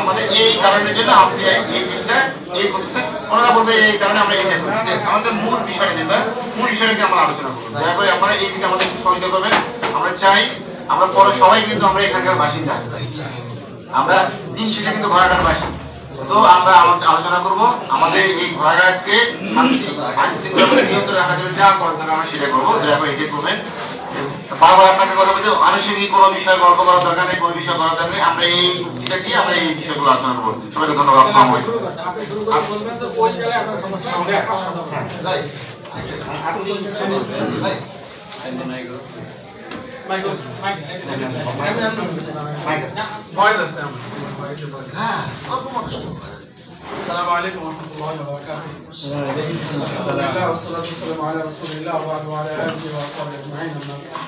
আমাদের এই কারণের জন্য আপনি এই বিষয়টা এই করতেছেন, ওনারা বলবে এই কারণে আমরা এটা করছি। আমাদের মূল বিষয় যেটা, মূল বিষয়টাকে আমরা আলোচনা করবো। দয়া করে আপনারা এই দিকে আমাদের সহযোগিতা করবেন। আমরা চাই আমরা পরে সবাই কিন্তু আমরা এখানকার বাসিন্দা, আমরা দিন শেষে কিন্তু ঘোড়াঘাট বাসিন্দা। তো আমরা আলোচনা করব আমাদের এই ঘোড়াঘাটকে আইন শৃঙ্খলা নিয়ন্ত্রণ রাখার জন্য যা করার দরকার আমরা সেটা করবো। দয়া করে এটাই করবেন। বারবার আপনাকে কথা বলতে আনুষ্ঠানিক কোনো বিষয় গল্প করার দরকার নেই, কোনো বিষয় করার দরকার নেই। আমরা এই এটা দিয়ে আমরা এই বিষয়গুলো আলোচনা করবো। সবাইকে ধন্যবাদ। السلام عليكم ورحمة الله وبركاته. بسم الله والصلاة والسلام على رسول الله وعلى آله وصحبه أجمعين.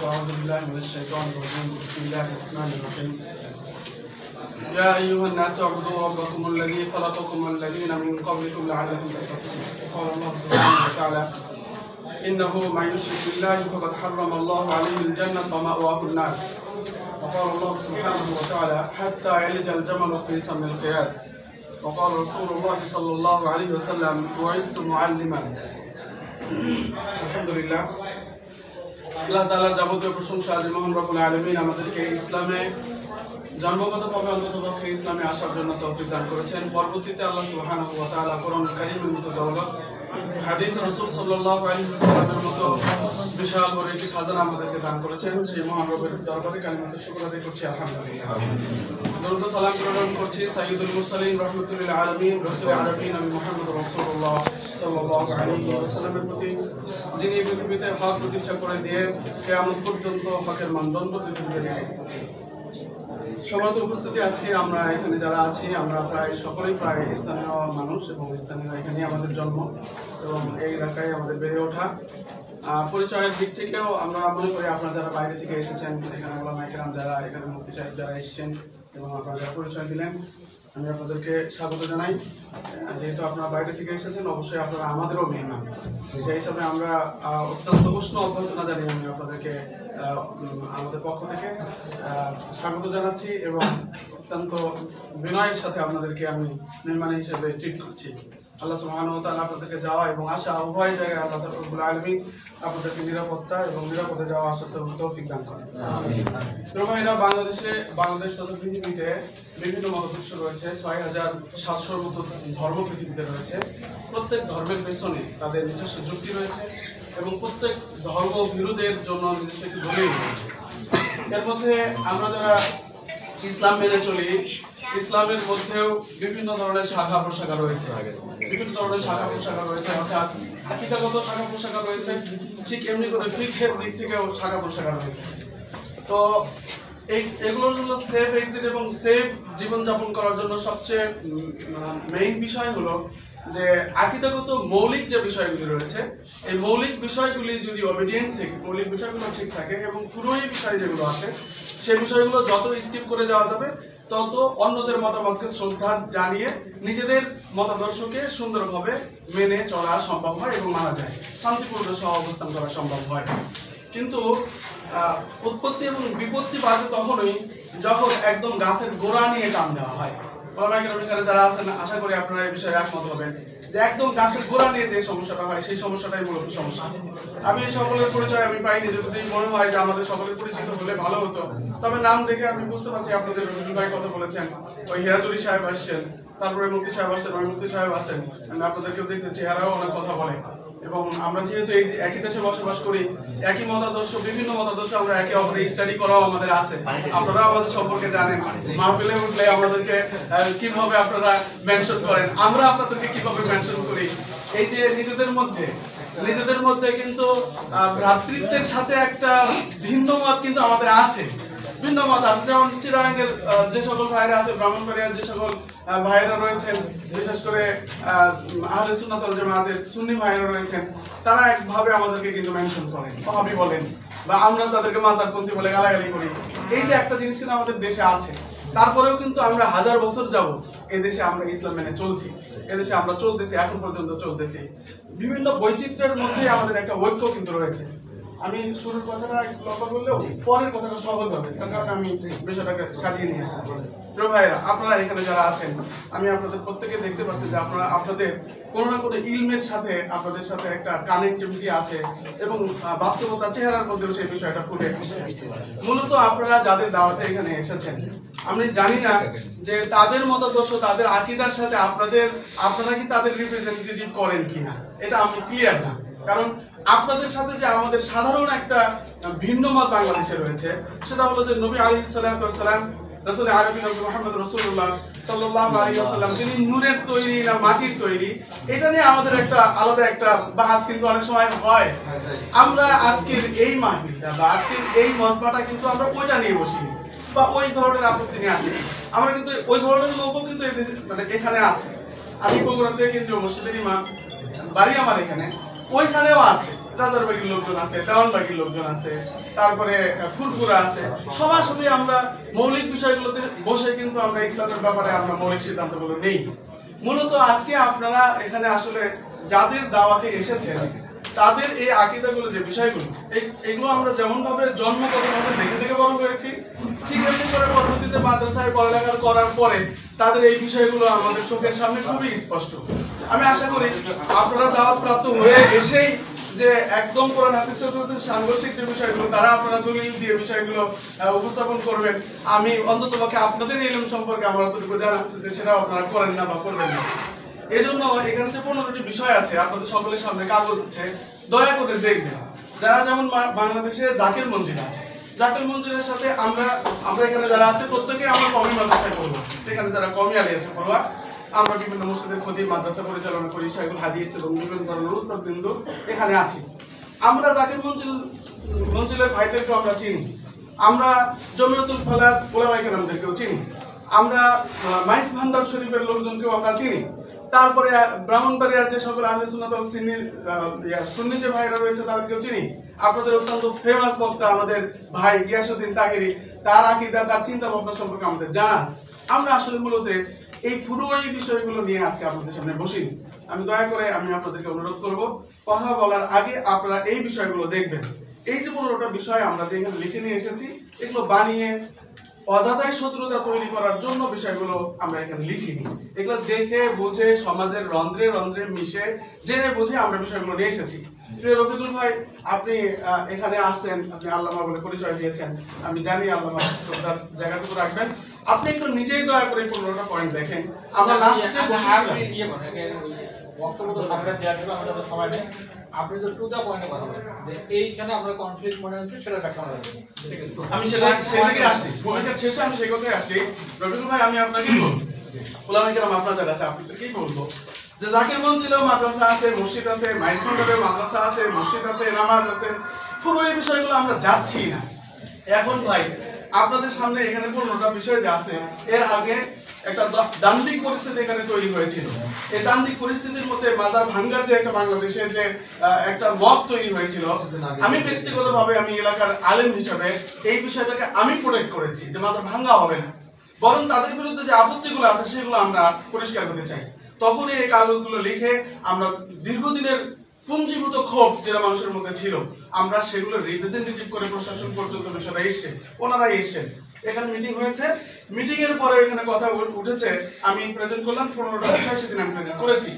أعوذ بالله من الشيطان الرجيم. بسم الله الرحمن الرحيم. يا أيها الناس اعبدوا ربكم الذي خلقكم والذين من قبلكم لعلكم تتقون. قال الله سبحانه وتعالى: إنه من يشرك بالله فقد حرم الله عليه الجنة ومأواه النار. وقال الله سبحانه وتعالى: حتى يلج الجمل في سم الخياط. وقال رسول الله صلى الله عليه وسلم: بعثت معلما. আলহামদুলিল্লাহ, আল্লাহ তাআলার যাবতীয় প্রশংসা যে মহান রব্বুল আলামিন আমাদেরকে ইসলামে জন্মগতভাবে অন্ততপক্ষে ইসলামে আসার জন্য তৌফিক দান করেছেন। পরবর্তীতে আল্লাহ সুবহানাহু ওয়া তাআলা কোরআন কারীমের মতো দৌলত, হাদিস রাসূল সাল্লাল্লাহু আলাইহি ওয়াসাল্লামের মতো বিশাল বড় একটি খাজানা আমাদেরকে দান করেছেন। সেই মহান রবের দরবারে কালিমাতুল শুকর আদায় করছি আলহামদুলিল্লাহ। দরুদ ও সালাম প্রেরণ করছি সাইয়্যিদুল মুরসালিন রাহমাতুল আলামিন রাসূল আরবি নবী মুহাম্মদ রাসূলুল্লাহ সাল্লাল্লাহু আলাইহি ওয়াসাল্লামের প্রতি, যিনি পৃথিবীতে হক প্রতিষ্ঠা করে দিয়ে কিয়ামত পর্যন্ত হকের মানদণ্ড পৃথিবীতে জারি রেখেছেন। সমাজ উপস্থিতি আজকে আমরা এখানে যারা আছি আমরা সকলেই প্রায় স্থানীয় মানুষ এবং স্থানীয় এখানে আমাদের জন্ম এবং এই এলাকায় আমাদের বেড়ে ওঠা। পরিচয়ের দিক থেকেও আমরা মনে করি আপনারা যারা বাইরে থেকে এসেছেন, এখানে ওলামা ইকরাম যারা, এখানে মুফতি সাহেব যারা এসেছেন এবং আপনারা যারা পরিচয় দিলেন, আমি আপনাদেরকে স্বাগত জানাই। যেহেতু আপনারা বাইরে থেকে এসেছেন, অবশ্যই আপনারা আমাদেরও মেহমান, সেই হিসাবে আমরা অত্যন্ত উষ্ণ অভ্যর্থনা জানিয়ে আমি আপনাদেরকে আমাদের পক্ষ থেকে স্বাগত জানাচ্ছি এবং অত্যন্ত বিনয়ের সাথে আপনাদেরকে আমি মেহমান হিসেবে ট্রিট করছি। আল্লাহ সুবহানাহু ওয়া তাআলা আপনাদেরকে যাওয়া এবং আসা উভয় জায়গায় আল্লাহ রাব্বুল আলামিন আপনাদেরকে নিরাপত্তা এবং নিরাপদে যাওয়া আসার তৌফিক দান করেন। আমিন। ভাইরা, বাংলাদেশ তথা পৃথিবীতে বিভিন্ন মতাদর্শ রয়েছে। ৬,৭০০-র মতো ধর্ম পৃথিবীতে রয়েছে। প্রত্যেক ধর্মের পেছনে তাদের নিজস্ব যুক্তি রয়েছে এবং প্রত্যেক ধর্ম বিরোধের জন্য নিজস্ব একটি দলিল রয়েছে। এর মধ্যে আমরা যারা ইসলাম মেনে চলি, ইসলামের মধ্যেও বিভিন্ন ধরনের শাখা প্রশাখা রয়েছে। অর্থাৎ আকীদাগত শাখা প্রশাখা রয়েছে, ঠিক এমনি করে ফিকহের দিক থেকেও শাখা প্রশাখা রয়েছে। তো এগুলোর জন্য সেফ এক্সিট এবং সেফ জীবনযাপন করার জন্য সবচেয়ে মেইন বিষয় হলো যে আকীদাগত মৌলিক যে বিষয়গুলি রয়েছে, এই মৌলিক বিষয়গুলি যদি ওবিডিয়েন্ট থেকে মৌলিক বিষয়গুলো ঠিক থাকে এবং পুরোই বিষয় যেগুলো আছে সেই বিষয়গুলো যত স্কিপ করে যাওয়া যাবে তত অন্যদের মতামতকে শ্রদ্ধা জানিয়ে নিজেদের মতাদর্শকে সুন্দরভাবে মেনে চলা সম্ভব হয় এবং মানা যায়, শান্তিপূর্ণ সহ অবস্থান করা সম্ভব হয়। কিন্তু উৎপত্তি এবং বিপত্তি বাজে তখনই যখন একদম গাছের গোড়া নিয়ে টান দেওয়া হয়। যারা আছেন আশা করি আপনারা এই বিষয়ে একমত হবেন যে একদম গাছের গোড়া নিয়ে যে সমস্যাটা হয় সেই সমস্যাটাই মূলত সমস্যা। আমি সকলের পরিচয় আমি পাইনি, যদি মনে হয় যে আমাদের সকলের পরিচিত হলে ভালো হতো। তবে নাম দেখে আমি বুঝতে পারছি আপনাদের ভাই কথা বলেছেন, ওই হিরাজুলি সাহেব আসছেন, তারপরে মুফতি সাহেব আসছেন, ওই মুফতি সাহেব আছেন, আমি আপনাদেরকেও দেখতে চেহারাও অনেক কথা বলে এবং আমরা যেহেতু এই একই দেশে বসবাস করি, একই মতাদর্শ, বিভিন্ন মতাদর্শ আমরা একে অপরের স্টাডি করাও আমাদের আছে। আপনারা আমাদের সম্পর্কে জানেন, মাহফিলে উঠলে আমাদেরকে কিভাবে আপনারা মেনশন করেন, আমরা আপনাদেরকে কিভাবে মেনশন করি। এই যে নিজেদের মধ্যে কিন্তু ভ্রাতৃত্বের সাথে একটা ভিন্ন মত কিন্তু আমাদের আছে, ভিন্ন মত আছে। যেমন চিরাঙ্গের যে সকল ভাইরা আছে, ব্রাহ্মণবাড়িয়ার যে সকল ভাইরা রয়েছেন, বিশেষ করে আহলে সুন্নাত ওয়াল জামাতের সুন্নি ভাইরা রয়েছেন, তারা একভাবে আমাদেরকে কিন্তু মেনশন করেন, ওহাবি বলেন, বা আমরা তাদেরকে মাজারপন্থী বলে গালাগালি করি। এই যে একটা জিনিস কিন্তু আমাদের দেশে আছে, তারপরেও কিন্তু আমরা 1000 বছর যাবত এই দেশে আমরা ইসলাম মেনে চলছি, এদেশে আমরা চলতেছি, এখন পর্যন্ত চলতেছি। বিভিন্ন বৈচিত্র্যের মধ্যে আমাদের একটা ঐক্য কিন্তু রয়েছে। আমি শুরুর কথাটা লক্ষ্য করলেও পরের কথাটা সহজ হবে, তার কারণে আমি বিষয়টাকে সাজিয়ে নিয়ে এসেছি। প্রিয় ভাইরা, আপনারা এখানে যারা আছেন, আমি আপনাদের প্রত্যেকে দেখতে পাচ্ছি যে আপনারা আপনাদের কোনো না কোনো ইলমের সাথে আপনাদের সাথে একটা কানেক্টিভিটি আছে এবং বাস্তবতা চেহারার মধ্যেও সেই বিষয়টা ফুটে এসেছে। মূলত আপনারা যাদের দাওয়াতে এখানে এসেছেন, আমি জানি না যে তাদের মতাদর্শ, তাদের আকীদার সাথে আপনারা কি তাদের রিপ্রেজেন্টেটিভ করেন কিনা, এটা আমি ক্লিয়ার না। কারণ আপনাদের সাথে যে আমাদের সাধারণ একটা ভিন্ন মত বাংলাদেশে রয়েছে, সেটা হলো যে নবী আলাইহিস সালাতু ওয়াস সালাম, রাসূল আরবি নবী মুহাম্মদ রাসূলুল্লাহ সাল্লাল্লাহু আলাইহি ওয়াসাল্লাম তিনি নূরের তৈরি না মাটির তৈরি, এটা নিয়ে আমাদের একটা আলাদা একটা বাহাস কিন্তু অনেক সময় হয়। আমরা আজকের এই মাহফিলটা বা আজকের এই মজমাটা কিন্তু আমরা ওইটা নিয়ে বসি বা ওই ধরনের আপত্তি নিয়ে আসি। আমরা কিন্তু ওই ধরনের লোকও কিন্তু মানে এখানে আছে। আমি বগুড়াতে কেন্দ্রীয় মসজিদের ইমাম, বাড়ি আমার এখানে, ওইখানেও আছে রাজারবাগির লোকজন আছে, দেওয়ানবাগির লোকজন আছে, তারপরে ফুরপুরা আছে। সবার সাথে আমরা মৌলিক বিষয়গুলোতে বসে কিন্তু আমরা ইসলামের ব্যাপারে আমরা মৌলিক সিদ্ধান্তগুলো নেই। মূলত আজকে আপনারা এখানে আসলে যাদের দাওয়াতে এসেছেন, তাদের এই আকীদাগুলো যে বিষয়গুলো, এগুলো আমরা যেমন ভাবে জন্মগতভাবে দেখে দেখে বড় হয়েছি, ঠিক এমনি করে পরবর্তীতে মাদ্রাসায় পড়ালেখা করার পরে তাদের এই বিষয়গুলো আমাদের চোখের সামনে খুবই স্পষ্ট। আমি আশা করি আপনারা দাওয়াত প্রাপ্ত হয়ে এসেই যে একদম কোরআন হাদিসের সাথে সাংঘর্ষিক যে বিষয়গুলো তারা আপনারা দলিল দিয়ে বিষয়গুলো উপস্থাপন করবেন, আমি অন্ততপক্ষে আপনাদের ইলম সম্পর্কে আমার অতটুকু জানা আছে যে সেটাও আপনারা করেন না বা করবেন না। এই জন্য এখানে যে 15টি বিষয় আছে আপনাদের সকলের সামনে কাগজ আছে, দয়া করে দেখবেন। যারা যেমন বাংলাদেশে জাকির মঞ্জিল আছে, জাকির মঞ্জিলের সাথে আমরা এখানে যারা আছে প্রত্যেকে আমরা কওমি মাদ্রাসায় পড়বো। এখানে যারা কওমি আলিয়াতে পড়বা, আমরা বিভিন্ন মসজিদের খতিব, মাদ্রাসা পরিচালনা করি, শাইখুল হাদিস এবং বিভিন্ন ধরনের উস্তাদবৃন্দ এখানে আছি। আমরা জাকির মঞ্জিলের ভাইদেরকেও আমরা চিনি, আমরা জমিয়তুল ফালাহ উলামায়ে কেরামদেরকেও চিনি, আমরা মাইজ ভান্ডার শরীফের লোকজনকেও আমরা চিনি। তারপরে ব্রাহ্মণবাড়িয়ার যে সকল আহলে সুন্নাত ওয়াল সুন্নি যে ভাইরা রয়েছে তাদেরকেও চিনি। আপনাদের অত্যন্ত ফেমাস বক্তা আমাদের ভাই গিয়াসউদ্দিন তাহেরি, তার আকীদা, তার চিন্তা ভাবনা সম্পর্কে আমাদের জানা আছে। আমরা আসলে মূলত এই ফুরুয়াই বিষয়গুলো নিয়ে আজকে আপনাদের সামনে বসি। আমি দয়া করে আপনাদেরকে অনুরোধ করব, কথা বলার আগে আপনারা এই বিষয়গুলো দেখবেন। এই যে 15টা বিষয় আমরা যে এখানে লিখে নিয়ে এসেছি, এগুলো বানিয়ে অযথাই শত্রুতা তৈরি করার জন্য বিষয়গুলো আমরা এখানে লিখিনি। এগুলো দেখে বুঝে সমাজের রন্ধ্রে রন্ধ্রে মিশে জেনে বুঝে আমরা বিষয়গুলো নিয়ে এসেছি। প্রিয় রফিকুল ভাই, আপনি এখানে আসেন, আপনি আল্লামা বলে পরিচয় দিয়েছেন, আমি জানি আল্লামা তার জায়গাটুকু রাখবেন। আপনি একটু নিজেই দয়া করে 15টা পয়েন্ট দেখেন। আমরা লাস্টে বক্তব্য তো সামনে দেওয়া যাবে, আমরা তো সময় নেই। আপনি তো টু দা পয়েন্টে কথা বলেন যে এইখানে আমরা কনফ্লিক্ট মনে হচ্ছে সেটা ব্যাখ্যা করা যাবে। আমি সেদিকে আসছি, ভূমিকার শেষে আমি সেই কথাই আসছি। রফিকুল ভাই, আমি আপনাকেই বলবো, উলামায়ে কেরাম আপনারা যারা আছে আপনাদেরকেই বলবো যে জাকির মঞ্জিলেও মাদ্রাসা আছে, মসজিদ আছে, মাইজ ভান্ডারেও মাদ্রাসা আছে, মসজিদ আছে, নামাজ আছে, পুরো এই বিষয়গুলো আমরা যাচ্ছি না। এখন ভাই আপনাদের সামনে এখানে 15টা বিষয় যে আছে, এর আগে একটা দান্দিক পরিস্থিতি এখানে তৈরি হয়েছিল। এই দান্দিক পরিস্থিতির মধ্যে মাজার ভাঙ্গার যে একটা বাংলাদেশের যে একটা মত তৈরি হয়েছিল, আমি ব্যক্তিগতভাবে আমি এলাকার আলেম হিসেবে এই বিষয়টাকে আমি প্রোটেক্ট করেছি যে মাজার ভাঙ্গা হবে না, বরং তাদের বিরুদ্ধে যে আপত্তিগুলো আছে সেগুলো আমরা পরিষ্কার করতে চাই। তখনই এই কাগজগুলো লিখে আমরা দীর্ঘদিনের পুঞ্জীভূত ক্ষোভ যেটা মানুষের মধ্যে ছিল, আমরা সেগুলো রিপ্রেজেন্টেটিভ করে প্রশাসন পর্যন্ত বিষয়টা এসছে, ওনারাই এসছেন। এখানে মিটিং হয়েছে, মিটিং এর পরে এখানে কথা উঠেছে, আমি প্রেজেন্ট করলাম 15টা বিষয়, সেদিন আমি প্রেজেন্ট করেছি।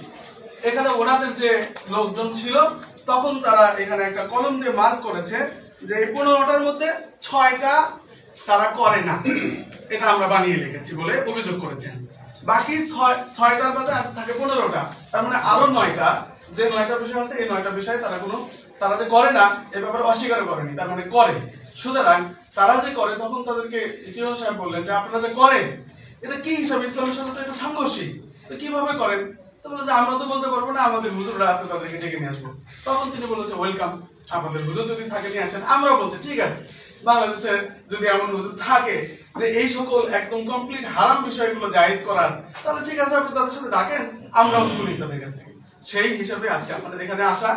এখানে ওনাদের যে লোকজন ছিল তখন তারা এখানে একটা কলম দিয়ে মার্ক করেছে যে এই 15টার মধ্যে 6টা তারা করে না, এটা আমরা বানিয়ে লিখেছি বলে অভিযোগ করেছেন। বাকি 6টার মধ্যে থাকে 15টা, তার মানে আরো 9টা, যে 9টা বিষয় আছে এই 9টা বিষয় তারা যে করে না এ ব্যাপারে অস্বীকার করেনি, তার মানে করে। সুতরাং তারা যে করে, তখন তাদেরকে ইতিহাস সাহেব বললেন যে আপনারা যে করেন এটা কি হিসাবে, ইসলামের সাথে তো এটা সাংঘর্ষিক, তো কিভাবে করেন? তো বলে যে আমরা তো বলতে পারবো না, আমাদের হুজুররা আছে, তাদেরকে ডেকে নিয়ে আসবো। তখন তিনি বলেছে ওয়েলকাম, আপনাদের হুজুর যদি থাকে নিয়ে আসেন। আমরা বলছি ঠিক আছে, বাংলাদেশের যদি এমন হুজুর থাকে যে এই সকল একদম কমপ্লিট হারাম বিষয়গুলো জায়েজ করার, তাহলে ঠিক আছে আপনি তাদের সাথে ডাকেন, আমরাও শুনি তাদের কাছ থেকে। সেই হিসাবে আজকে আমাদের এখানে আসা।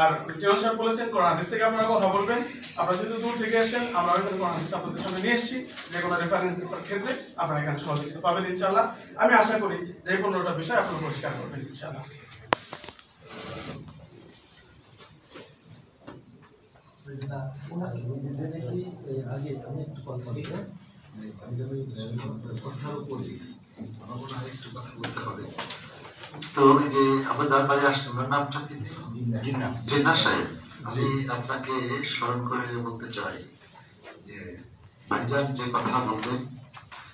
আর কেউ সাহেব বলেছেন কোরআন হাদিস থেকে আপনারা কথা বলবেন, আপনারা যেহেতু দূর থেকে এসেছেন, আমরা এখানে কোরআন হাদিস আপনাদের সামনে নিয়ে এসেছি, যে কোনো রেফারেন্স দেওয়ার ক্ষেত্রে আপনারা এখানে সহযোগিতা পাবেন ইনশাআল্লাহ। আমি আশা করি যে 15টা বিষয় আপনারা পরিষ্কার করবেন ইনশাআল্লাহ। আগে আমি একটু কথা বলতে কথার উপরে আমার মনে হয় একটু কথা বলতে হবে। তো ওই যে আমরা যার বাড়ি আসছেন ওনার নামটা কি? জিন্না সাহেব। আমি আপনাকে স্মরণ করে বলতে চাই যে ভাইজান যে কথা বললেন,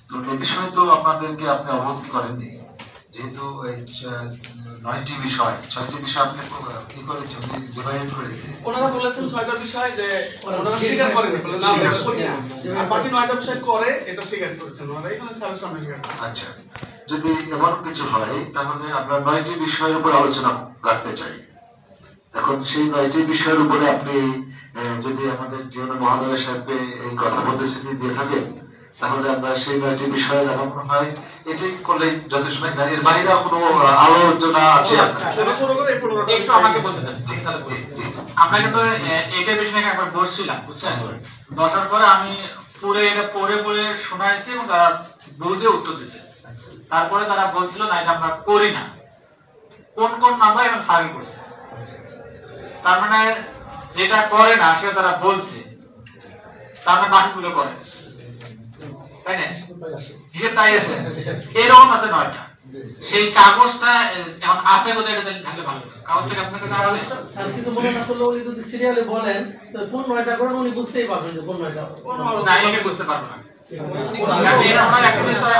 তো এ বিষয়ে তো আপনাদেরকে আপনি অবগত করেননি, যেহেতু এই 9টি বিষয় 6টি বিষয় আপনি কি করেছেন, ডিভাইড করেছেন। ওনারা বলেছেন 6টা বিষয় যে ওনারা স্বীকার করেনি, বলে না আমরা করি না, আর বাকি 9টা বিষয় করে এটা স্বীকার করেছেন ওনারা এখানে স্যারের সামনে স্বীকার করেছেন। আচ্ছা, যদি এমন কিছু হয় তাহলে আমরা 9টি বিষয়ের উপর আলোচনা রাখতে চাই। এখন সেই 9টি বিষয়ের উপরে আপনি যদি আমাদের জীবন মহোদয় সাহেবকে এই কথা প্রতিশ্রুতি দিয়ে থাকেন, তাহলে আমরা সেই 9টি বিষয়ের আমার মনে হয় এটি করলে যথেষ্ট। এর বাইরে কোনো আলোচনা আছে? ছোট ছোট করে এই 15টা একটু আমাকে বলতে দেন। আমরা কিন্তু এইটা বিষয়ে একবার বসছিলাম, বুঝছেন? বসার পরে আমি পুরো এটা পড়ে শোনাইছি এবং তারা বুঝে উত্তর দিচ্ছে। তারপরে তারা বলছিল না এটা আমরা করি না, কোন কোন নাম্বার এখন সার্ভে করছে। তার মানে যেটা করে না সেটা তারা বলছে, তার মানে বাকিগুলো করে, তাই না? হিসেব তাই আছে, এরকম আছে 9টা। সেই কাগজটা এখন আছে কোথায়, এটা থাকলে ভালো। কাগজটা আপনার কাছে আছে? স্যার কিছু মনে না করলে উনি যদি সিরিয়ালে বলেন তো কোন 9টা করেন উনি বুঝতেই পারবেন যে কোন 9টা। না, এটা বুঝতে পারবো না।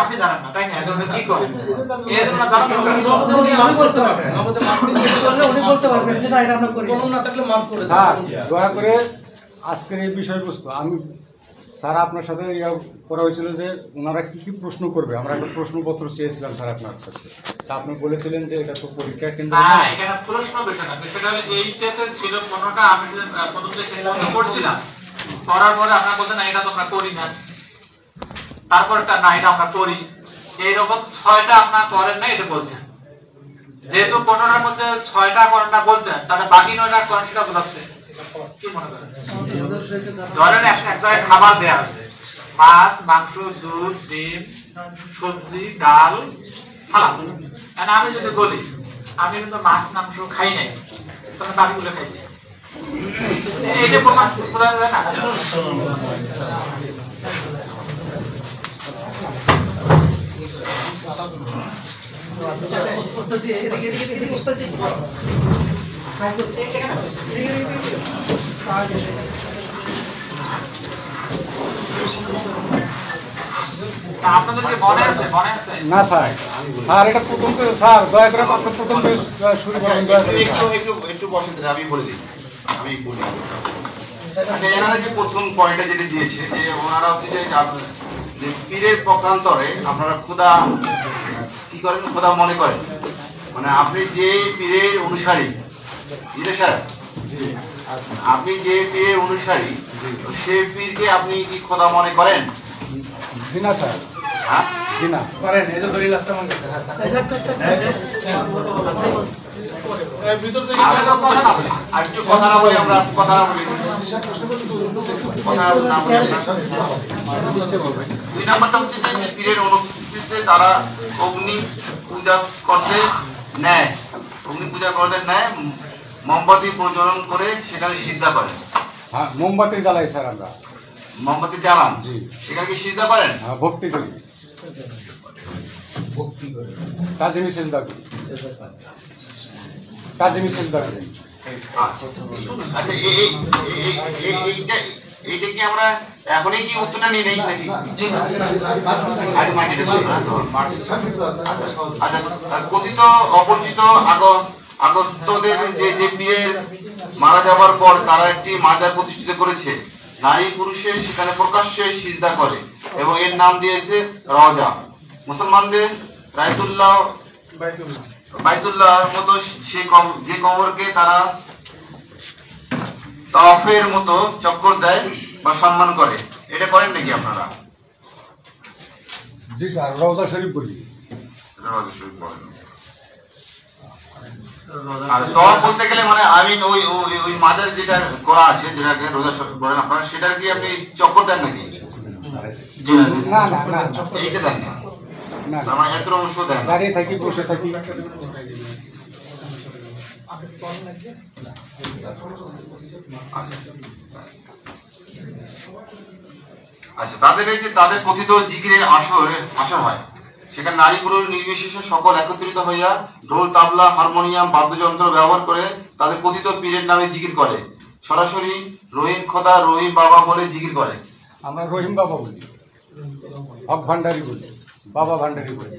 আপনি জানেন না, তাই না? কি করেন উনি মাফ করতে পারবেন, আমাদের মাফ করলে উনি বলতে পারবেন যে না এটা আমরা করি কোনো না থাকলে মাফ করে স্যার দয়া করে আজকের এই বিষয়বস্তু আমি স্যার আপনার সাথে করা হয়েছিল যে ওনারা কি কি প্রশ্ন করবে, আমরা একটা প্রশ্নপত্র চেয়েছিলাম স্যার আপনার কাছে, তা আপনি বলেছিলেন যে এটা তো পরীক্ষা কেন্দ্র না, না। এখানে প্রশ্ন বিষয় না, বিষয়টা হলো এইটাতে ছিল 15টা। আমি প্রথম যে সেটা করছিলাম, করার পরে আপনারা বলতেন না এটা তো আমরা করি না, তারপরটা না এটা আমরা করি, এইরকম 6টা আপনারা করেন না এটা বলছেন। যেহেতু 15টার মধ্যে 6টা করেন না বলছেন, তাহলে বাকি 9টা করেন সেটা বোঝাচ্ছে। কি মনে করেন? ধরেন এক জায়গায় খাবার দেওয়া আছে, মাছ, মাংস, দুধ, ডিম, সবজি, ডাল, সালাদ। আমি যদি বলি আমি কিন্তু মাছ মাংস খাই নাই, তাহলে বাকিগুলো খাইছি, এইটা প্রমাণ করা যায় না? আপনাদেরকে মনে আছে? মনে আছে না স্যার, স্যার এটা প্রথম থেকে স্যার দয়া করে আপনার প্রথম থেকে শুরু করুন দয়া করে স্যার। একটু বসে দিন, আমি বলে দিই, আমি বলি। আচ্ছা, এনারা যে প্রথম পয়েন্টে যেটা দিয়েছে যে ওনারা হচ্ছে যে পীরের পক্ষান্তরে আপনারা খোদা কি করেন, খোদা মনে করেন, মানে আপনি যে পীরের অনুসারী, স্যার আপনি যে পীরের অনুসারী সে পীরকে আপনি কি খোদা মনে করেন? জি না স্যার, হ্যাঁ জি না করেন এই যে দলিল আসতে মনে করছে ভিতর থেকে আর একটু কথা না বলি, আমরা কথা না বলি, কথা না বলি। 2 নাম্বারটা হচ্ছে যে পীরের অনুপস্থিতিতে তারা অগ্নি পূজা করতে নেয়, অগ্নি পূজা করতে নেয়, মোমবাতি প্রজ্বলন করে সেখানে সিজদা করেন। হ্যাঁ মোমবাতি জ্বালাই স্যার আমরা, মোমবাতি জ্বালান, জি। সেখানে কি সিজদা করেন? হ্যাঁ ভক্তি করি, কাজে মিশেষ দাবি, কাজে মিশেষ দাবি। আচ্ছা, এইটা কি আমরা এখনই কি উত্তরটা নিয়ে নেই নাকি? আগে মাটিটা বলি। আচ্ছা, কথিত অপরিচিত আগতদের যে পীরের মারা যাবার পর তারা একটি মাজার প্রতিষ্ঠিত করেছে, নারী পুরুষের সেখানে প্রকাশ্যে সিজদা করে এবং এর নাম দিয়েছে রওজা। মুসলমানদের বাইতুল্লাহর মতো যে কবরকে তারা তাওয়াফের মতো চক্কর দেয় বা সম্মান করে, এটা করেন নাকি আপনারা? জি স্যার, রওজা শরীফ বলি। রওজা শরীফ বলেন। আর তাওয়াফ বলতে গেলে মানে আমি ওই মাজার যেটা করা আছে, যেটাকে রোজা শরীফ বলেন আপনারা, সেটা কি আপনি চক্কর দেন নাকি? না না না, এইটা দেন না, না তার মানে এত অংশ দেন না। দাঁড়িয়ে থাকি, বসে থাকি। আচ্ছা, তাদের এই যে তাদের কথিত জিকিরের আসর হয়, সেখানে নারী পুরুষ নির্বিশেষে সকল একত্রিত হইয়া ঢোল, তাবলা, হারমোনিয়াম, বাদ্যযন্ত্র ব্যবহার করে তাদের কথিত পীরের নামে জিকির করে। সরাসরি রহিম খোদা, রহিম বাবা বলে জিকির করে। আমরা রহিম বাবা বলি, হক ভান্ডারি বলি, বাবা ভান্ডারি বলি।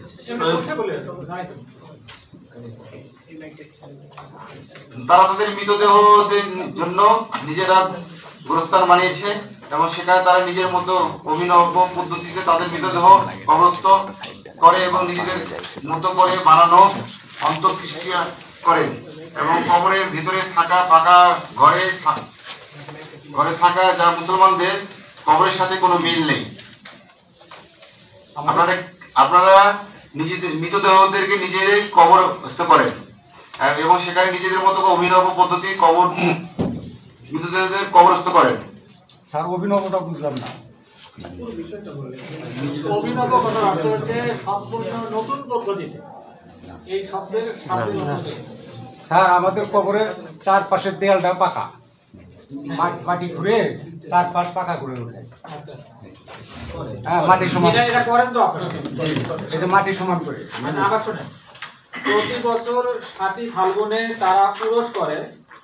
তারা তাদের মৃতদেহদের জন্য নিজেরা গোরস্থান বানিয়েছে এবং সেখানে তারা নিজের মতো অভিনব পদ্ধতিতে তাদের মৃতদেহ কবরস্থ করে এবং নিজেদের মতো করে বানানো অন্তঃক্রিয়া করে এবং কবরের ভিতরে থাকা ফাঁকা ঘরে থাকা যা মুসলমানদের কবরের সাথে কোনো মিল নেই। আপনারা নিজেদের মৃতদেহদেরকে নিজেরাই কবরস্থ করেন এবং সেখানে নিজেদের মতো অভিনব পদ্ধতি মৃতদেহদের কবরস্থ করেন। স্যার অভিনবটা বুঝলাম না। অভিনব কথার অর্থ হচ্ছে সম্পূর্ণ নতুন পদ্ধতিতে। এই শব্দের শাব্দিক অর্থ স্যার আমাদের কবরে চারপাশের দেয়ালটা পাকা, মাটি ঘুরে চারপাশ পাকা করে ওঠে। হ্যাঁ, মাটি সমান, এটা করেন তো আপনারা। এই যে মাটি সমান করে। আবার শুনেন, প্রতি বছর 7ই ফাল্গুনে তারা উরস করে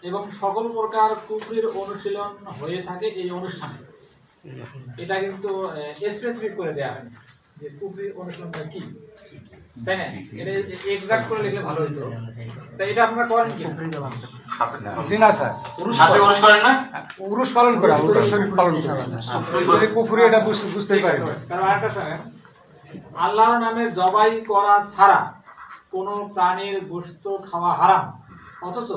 এবং সকল প্রকার কুফরির অনুশীলন হয়ে থাকে এই অনুষ্ঠানে। এটা কিন্তু স্পেসিফিক করে দেয়া হয় যে কুফরির অনুশীলনটা কি, তাই না? এটা এক্সাক্ট করে লিখলে ভালো হতো। তাই এটা আপনারা করেন কি? জি না স্যার, সাথে উরস করেন না? উরুস পালন করা, উরুস শরীফ পালন করা। কুফরি এটা বুঝতেই পারি না। কারণ আরেকটা শোনেন, আল্লাহর নামে জবাই করা ছাড়া কোনো প্রাণীর গোশত খাওয়া হারাম, অথচ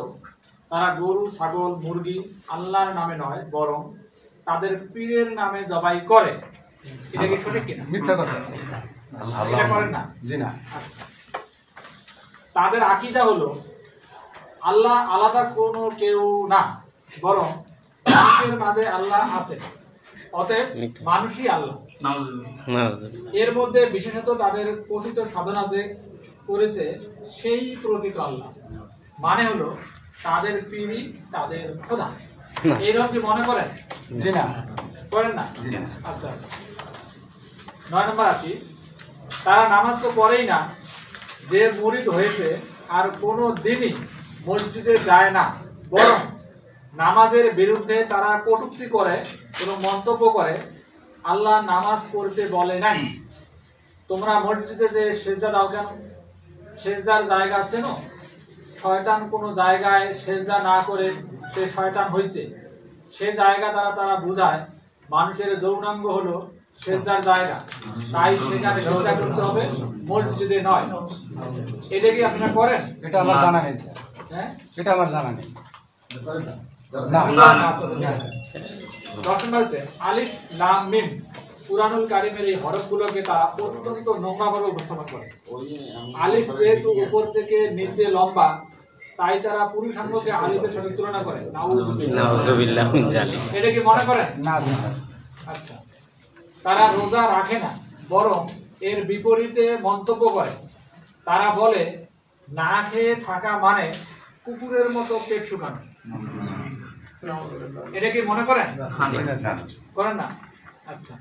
তারা গরু, ছাগল, মুরগি আল্লাহর নামে নয় বরং তাদের পীরের নামে জবাই করে। এটা কি সঠিক কিনা? মিথ্যা কথা। এটা করেন না? জি না। তাদের আকীদা হলো আল্লাহ আলাদা কোনো কেউ না, বরং মানুষের মাঝে আল্লাহ আছে, অতএব মানুষই আল্লাহ। এর মধ্যে বিশেষত তাদের কথিত সাধনা যে করেছে সেই প্রকৃত আল্লাহ, মানে হলো তাদের পীরই তাদের খোদা। এইরকম কি মনে করেন? জি না। করেন না? আচ্ছা, 9 নম্বর আসি। তারা নামাজ তো পড়েই না, যে মুরিদ হয়েছে আর কোনো দিনই মসজিদে যায় না, বরং নামাজের বিরুদ্ধে তারা কটূক্তি করে এবং মন্তব্য করে। আল্লাহ নামাজ পড়তে বলে নাই, তোমরা মসজিদে যে সেজদা দাও কেন? সেজদার জায়গা আছে না? শয়তান কোনো জায়গায় সেজদা না করে সে শয়তান হয়েছে, সে জায়গা দ্বারা তারা বোঝায় মানুষের যৌনাঙ্গ হলো সেজদার জায়গা, তাই সেখানে সেজদা করতে হবে, মসজিদে নয়। এটা কি আপনারা করেন? এটা আমার জানা নেই স্যার। হ্যাঁ, এটা আমার জানা নেই। দর্শন বলছে আলিফ লাম মিম কুরআনুল কারীমের এই হরফগুলোকে তারা অত্যন্ত নোংরাভাবে উপস্থাপন করে। আলিফ যেহেতু উপর থেকে নিচে লম্বা, তাই তারা পুরুষাঙ্গকে আলিফের সাথে তুলনা করে। নাউযুবিল্লাহ মিন জালিক। এটা কি মনে করেন? না। আচ্ছা, তারা রোজা রাখে না, বরং এর বিপরীতে মন্তব্য করে। তারা বলে না খেয়ে থাকা মানে কুকুরের মতো পেট শুকানো। এটা কি মনে করেন? করেন না? আচ্ছা,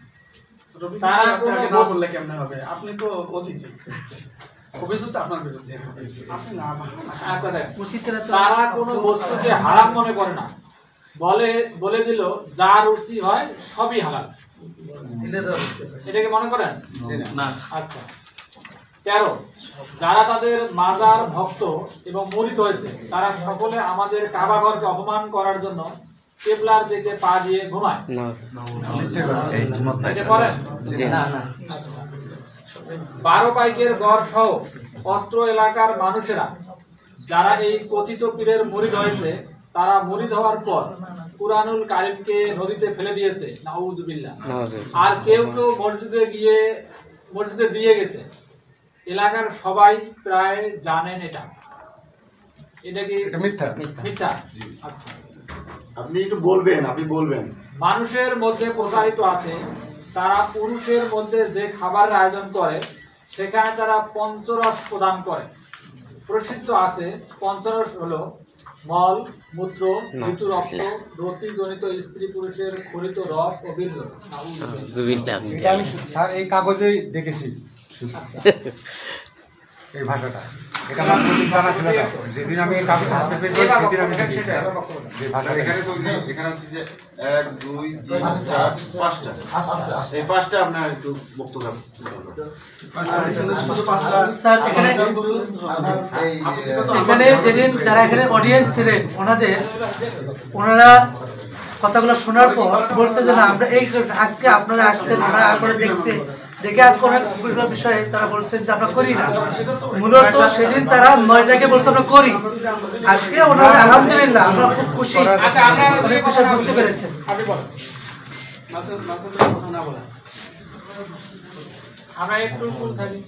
তারা কোনো বললে কেমনে হবে? আপনি তো অতিথি, অভিযোগ তো আপনার বিরুদ্ধে। আপনি না। আচ্ছা, তারা কোনো বস্তুকে হারাম মনে করে না, বলে দিল যা রুচি হয় সবই হালাল। এটা কি মনে করেন? না। আচ্ছা, 13, যারা তাদের মাজার ভক্ত এবং মুরিদ হয়েছে তারা সকলে আমাদের কাবা ঘরকে অপমান করার জন্য কিবলার দিকে পা দিয়ে ঘুমায়। এটা করেন? আচ্ছা, 12 পাইকের গড় সহ অত্র এলাকার মানুষেরা যারা এই কথিত পীরের মুরিদ হয়েছে তারা মুরিদ হওয়ার পর কুরআনুল কারীমকে নদীতে ফেলে দিয়েছে। নাউযুবিল্লাহ। আর কেউ কেউ মসজিদে দিয়ে গেছে। এলাকার সবাই প্রায় জানেন এটা। এটা কি মিথ্যা? মিথ্যা। আচ্ছা, আপনি একটু বলবেন, আপনি বলবেন। মানুষের মধ্যে প্রচারিত আছে তারা পুরুষের মধ্যে যে খাবারের আয়োজন করে সেখানে তারা পঞ্চরস প্রদান করে। প্রসিদ্ধ আছে পঞ্চরস হলো মল, মূত্র, ঋতু রক্ত, রতিজনিত স্ত্রী পুরুষের খরিত রস ও বীর্য। এটা আমি স্যার এই কাগজেই দেখেছি এই ভাষাটা। এটা আমার কোনদিন জানা ছিল না। যেদিন আমি এই কাগজ হাতে পেয়েছি সেদিন আমি দেখেছি যে ভাষাটা এখানে তো এখানে হচ্ছে যে 1 2 3 4 5টা এই 5টা আপনার একটু বক্তব্য স্যার এখানে যেদিন যারা এখানে অডিয়েন্স ছিলেন ওনারা কথাগুলো শোনার পর বলছে যে না আমরা এই আজকে আপনারা আসছেন, ওনারা করে দেখে আজকে অনেক বিষয়ে তারা বলছেন যে আমরা করি না। মূলত সেদিন তারা 9টাকে বলছে আমরা করি, আজকে ওনারা আলহামদুলিল্লাহ আমরা খুব খুশি অনেক বিষয় বুঝতে পেরেছেন। আমরা একটু থাকি।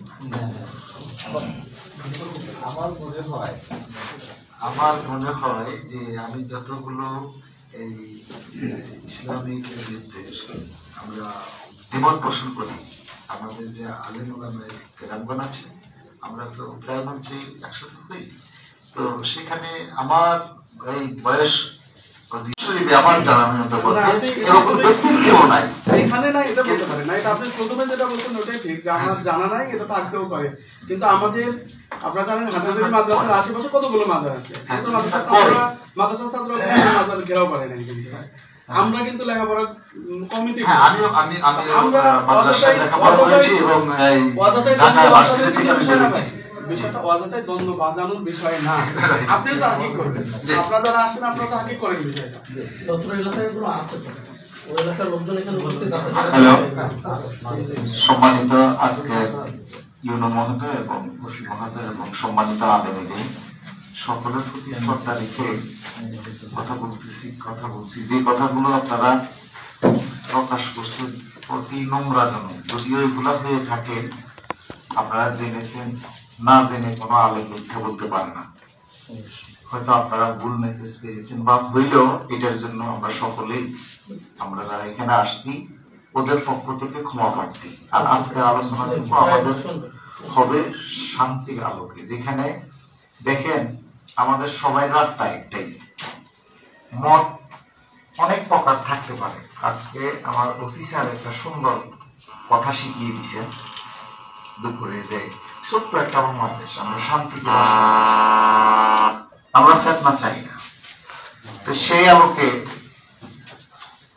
আমার মনে হয় যে আমি যতগুলো এই ইসলামিক নির্দেশ আমরা দ্বিমত পোষণ করি, আমাদের যে আলেম ওলামায়ে কেরামগণ আছে আমরা তো প্রায় মঞ্চে একসাথে হই, তো সেখানে আমার এই বয়স আমার জানার মতো এরকম ব্যক্তি কেউ নাই। এখানে না এটা বলতে পারে না, এটা আপনি প্রথমে যেটা বলছেন ওটাই ঠিক যে আমার জানা নাই, এটা থাকতেও পারে। কিন্তু আমাদের আপনারা জানেন হাটাজারি মাদ্রাসার আশেপাশে কতগুলো মাদ্রাসা আছে, কিন্তু মাদ্রাসার ছাত্ররা মাদ্রাসা ঘেরাও করে নাই। কিন্তু আমরা কিন্তু লেখাপড়া কমিটি আমরা লেখাপড়া করেছি এবং ঢাকা ভার্সিটি থেকে আমি করেছি। বিষয়টা অযথাই দ্বন্দ্ব বাজানোর বিষয় না, আপনি তো আগে করবেন, আপনারা যারা আসেন আপনারা তো আগে করেন বিষয়টা। তত্র এলাকায় এগুলো আছে তো, ওই এলাকার লোকজন এখানে উপস্থিত আছে। হ্যালো, সম্মানিত আজকে ইউনো মহোদয় এবং ওসি মহোদয় এবং সম্মানিত আবেদনী সকলের প্রতি শ্রদ্ধা রেখে কথা বলছি যে কথাগুলো আপনারা প্রকাশ করছেন অতি নোংরাজনক। যদিও এগুলা হয়ে থাকে আপনারা জেনেছেন, না জেনে কোনো আলেম মিথ্যা বলতে পারে না। হয়তো আপনারা ভুল মেসেজ পেয়েছেন বা হইলেও এটার জন্য আমরা সকলেই আমরা যারা এখানে আসছি ওদের পক্ষ থেকে ক্ষমা প্রার্থী। আর আজকের আলোচনা কিন্তু আমাদের হবে শান্তির আলোকে, যেখানে দেখেন আমাদের সবাই রাস্তা একটাই, মত অনেক প্রকার থাকতে পারে। আজকে আমার ওসি স্যার একটা সুন্দর কথা শিখিয়ে দিচ্ছেন দুপুরে, যে ছোট্ট একটা বাংলাদেশ, আমরা শান্তিতে আমরা ফেতনা চাই না। তো সেই আলোকে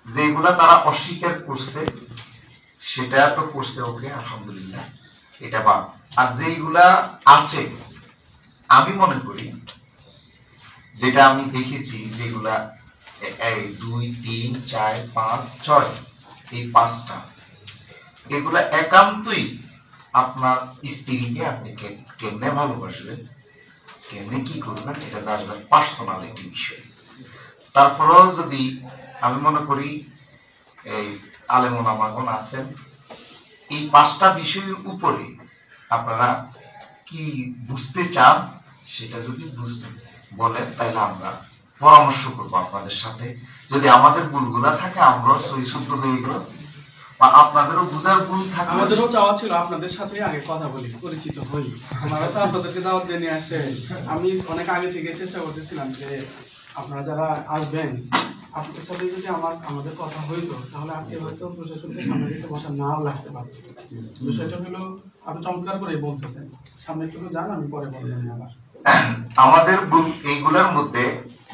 যেগুলা তারা অস্বীকার করছে সেটা তো করছে, ওকে আলহামদুলিল্লাহ, এটা বাদ। আর যেগুলা আছে আমি মনে করি, যেটা আমি দেখেছি, যেগুলা 1 2 3 4 5 6 এই 5টা, এগুলা একান্তই আপনার স্ত্রীকে আপনি কেমনে ভালোবাসবেন, কেমনে কি করবেন, এটা তার পার্সোনাল একটি বিষয়। তারপরেও যদি আমি মনে করি এই আলেম ওলামাগণ আছেন, এই 5টা বিষয়ের উপরে আপনারা কি বুঝতে চান সেটা যদি বুঝতে বলেন তাহলে আমরা পরামর্শ করবো আপনাদের সাথে। যদি আমাদের ভুলগুলা থাকে আমরা সহি শুদ্ধ হয়ে গেল, বা আপনাদেরও বুঝার ভুল থাকে। আমাদেরও চাওয়া ছিল আপনাদের সাথে আগে কথা বলি, পরিচিত হই। আমরা তো আপনাদেরকে দাওয়াত দিয়ে নিয়ে আসে, আমি অনেক আগে থেকে চেষ্টা করতেছিলাম যে আপনারা যারা আসবেন আপনাদের সাথে যদি আমাদের কথা হইতো তাহলে আজকে হয়তো প্রশাসনকে সামনে রেখে বসা নাও লাগতে পারত। বিষয়টা হলো আপনি চমৎকার করে বলতেছেন, সামনে একটু যান, আমি পরে বলবেন আবার। আমাদের এইগুলোর মধ্যে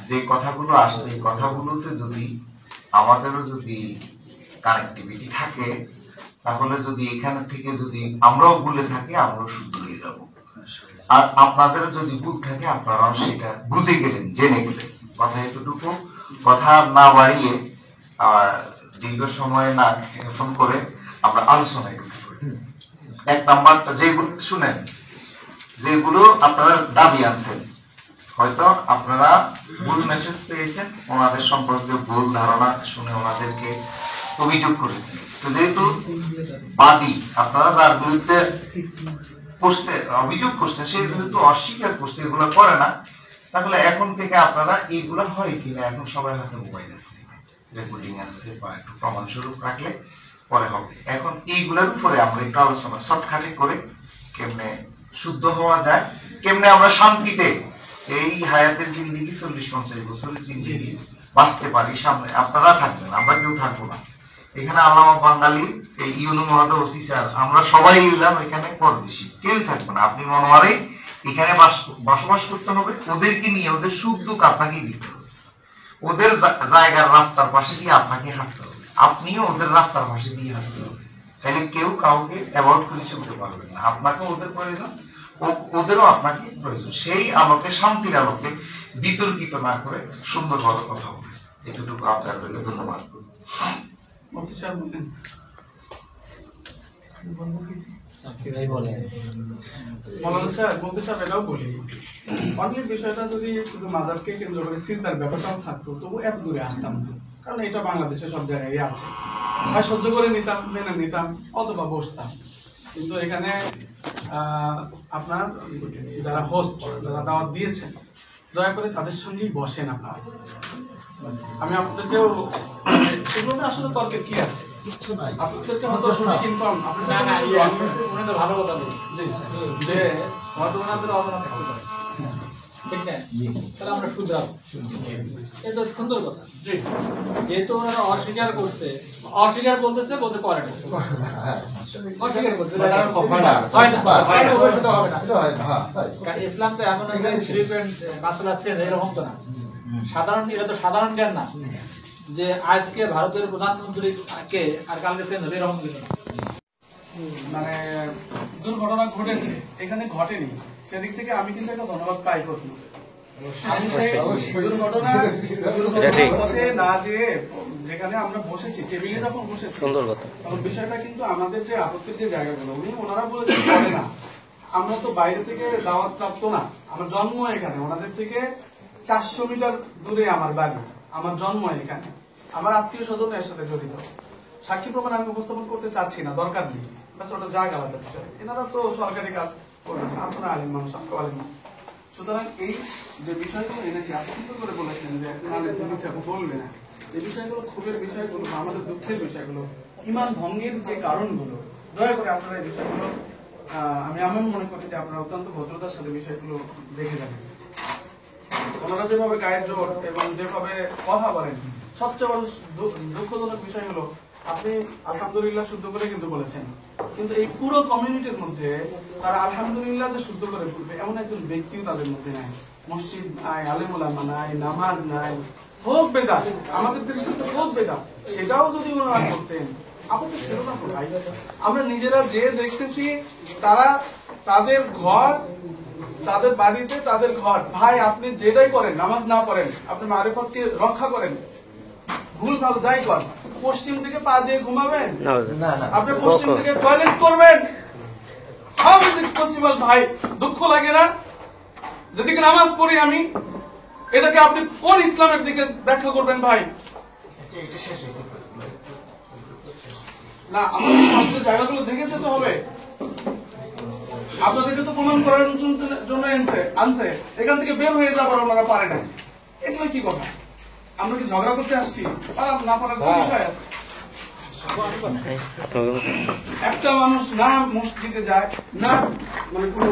যে কথাগুলো আসছে, এই কথাগুলোতে যদি আমাদেরও যদি কানেক্টিভিটি থাকে, তাহলে যদি এখানে থেকে যদি আমরাও ভুলে থাকি আমরাও শুদ্ধ হয়ে যাব। আর আপনাদের যদি ভুল থাকে আপনারাও সেটা বুঝে গেলেন, জেনে গেলেন। কথা এতটুকু, কথা না বাড়িয়ে দীর্ঘ সময় না ফোন করে আমরা আলোচনায় ঢুকে পড়ি। 1 নাম্বারটা যেগুলো শুনেন, যেগুলো আপনারা দাবি আনছেন, হয়তো আপনারা ভুল মেসেজ পেয়েছেন, ওনাদের সম্পর্কে ভুল ধারণা শুনে ওনাদেরকে অভিযোগ করেছেন। তো যেহেতু বাদী আপনারা তার বিরুদ্ধে অভিযোগ করছেন, সে যেহেতু অস্বীকার করছে, এগুলো করে না, তাহলে এখন থেকে আপনারা এইগুলা হয় কিনা, এখন সবাই হাতে মোবাইল আছে, রেকর্ডিং আছে, বা একটু প্রমাণ স্বরূপ রাখলে পরে হবে। এখন এইগুলোর উপরে আমরা একটু আলোচনা শর্টকাটে করে কেমনে শুদ্ধ হওয়া যায়, কেমনে আমরা শান্তিতে এই হায়াতের জিন্দিগি 40-50 বছরের জিন্দিগি বাঁচতে পারি, সামনে আপনারা থাকবেন, আমরা কেউ থাকবো না। এখানে আল্লামা বাঙালি, এই ইউনু মহাদ ওসি স্যার, আমরা সবাই এলাম এখানে পরদেশি, কেউই থাকবে না। আপনি মনোয়ারে এখানে বসবাস করতে হবে, ওদেরকে নিয়ে ওদের সুখ দুঃখ আপনাকেই দিতে হবে, ওদের জায়গার রাস্তার পাশে দিয়ে আপনাকে হাঁটতে হবে, আপনিও ওদের রাস্তার পাশে দিয়ে হাঁটতে হবে। তাহলে কেউ কাউকে অ্যাভয়েড করে চলতে পারবে না। আপনাকেও ওদের প্রয়োজন, ওদেরও আপনাকে প্রয়োজন। সেই আলোকে, শান্তির আলোকে বিতর্কিত না করে সুন্দরভাবে কথা বলে, এতটুকু আপনার বলে ধন্যবাদ। মুফতি সাহেব বলেন। মৌলানা স্যার, মুফতি সাহেব এটাও বলি, অনেক বিষয়টা যদি শুধু মাজারকে কেন্দ্র করে সিজদার ব্যাপারটাও থাকতো তবু এত দূরে আসতাম না, কারণ এটা বাংলাদেশে সব জায়গায় আছে। হয় সহ্য করে নিতাম, মেনে নিতাম, অথবা বসতাম। কিন্তু এখানে আপনার যারা হোস্ট, যারা দাওয়াত দিয়েছেন, দয়া করে তাদের সঙ্গেই বসেন আপনারা। আমি আপনাদেরকেও, সেগুলো আসলে তর্কের কি আছে, আপনাদেরকে হয়তো সঠিক ইনফর্ম উনি তো ভালো কথা বলছেন যে হয়তো ওনাদের অবদান থাকতে পারে, ঠিক না? তাহলে আমরা শুধরাবো, এই তো সুন্দর কথা। যেহেতু ওনারা অস্বীকার করছে, অস্বীকার বলতেছে, বলতে পারে না, অস্বীকার করছে, কারণ ইসলাম তো এমন মাসলা চেঞ্জ এরকম তো না। সাধারণ, এটা তো সাধারণ জ্ঞান না যে আজকে ভারতের প্রধানমন্ত্রীকে আর কালকে চেঞ্জ হবে, এরকম কিছু না। মানে দুর্ঘটনা ঘটেছে, এখানে ঘটেনি, সেদিক থেকে আমি কিন্তু একটা ধন্যবাদ পাই প্রথম। আমি সেই দুর্ঘটনাতে না যেয়ে যেখানে আমরা বসেছি, টেবিলে যখন বসেছি, তখন বিষয়টা কিন্তু আমাদের যে আপত্তির যে জায়গাগুলো, ওনারা বলেছেন করে না, আমরা তো বাইরে থেকে দাওয়াত প্রাপ্ত না, আমার জন্ম এখানে, ওনাদের থেকে 400 মিটার দূরে আমার বাড়ি, আমার জন্ম এখানে, আমার আত্মীয় স্বজন এর সাথে জড়িত। সাক্ষী প্রমাণ আমি উপস্থাপন করতে চাচ্ছি না, দরকার নেই, ব্যাস ওটা জায়গা আলাদা বিষয়। এনারা তো সরকারি কাজ করবেন, আপনারা আলিম মানুষ, আমরা আলিম মানুষ। সুতরাং এই যে বিষয়গুলো এনেছি, আপনি সুন্দর করে বলেছেন যে বলবে না, এই বিষয়গুলো ক্ষোভের বিষয়গুলো, আমাদের দুঃখের বিষয়গুলো, ইমান ভঙ্গের যে কারণগুলো, দয়া করে আপনারা এই বিষয়গুলো, আমি এমন মনে করি যে আপনারা অত্যন্ত ভদ্রতার সাথে বিষয়গুলো দেখে যাবেন। ওনারা যেভাবে গায়ের জোর এবং যেভাবে কথা বলেন, সবচেয়ে বড় দুঃখজনক বিষয় হলো আপনি আলহামদুলিল্লাহ শুদ্ধ করে কিন্তু বলেছেন, কিন্তু এই পুরো কমিউনিটির মধ্যে তারা আলহামদুলিল্লাহ যে শুদ্ধ করে বলবে এমন একজন ব্যক্তিও তাদের মধ্যে নাই। মসজিদ নাই, আলেম ওলামা নাই, নামাজ নাই, হোক বেদাত, আমাদের দৃষ্টিতে হোক বেদাত, সেটাও যদি ওনারা করতেন, আপত্তি ছিল না ভাই। আমরা নিজেরা যে দেখতেছি, তারা তাদের ঘর, তাদের বাড়িতে, তাদের ঘর, ভাই আপনি যেটাই করেন, নামাজ না পড়েন, আপনি মারিফতকে রক্ষা করেন, ভুল ভালো যাই করেন, পশ্চিম দিকে পা দিয়ে ঘুমাবেন, আপনি পশ্চিম দিকে টয়লেট করবেন, হাউ ইজ ইট পসিবল ভাই? দুঃখ লাগে না? যেদিকে নামাজ পড়ি আমি, এটাকে আপনি কোন ইসলামের দিকে ব্যাখ্যা করবেন ভাই? না, আমাদের কষ্টের জায়গাগুলো দেখে যেতে হবে। আপনাদেরকে তো প্রমাণ করার জন্য আনছে, এখান থেকে বের হয়ে যাবার ওনারা পারে না, এগুলো কি কথা? আমরা কি ঝগড়া করতে আসছি? না পারার কোন বিষয় আছে? একটা মানুষ না মসজিদে যায়, না মানে কোনো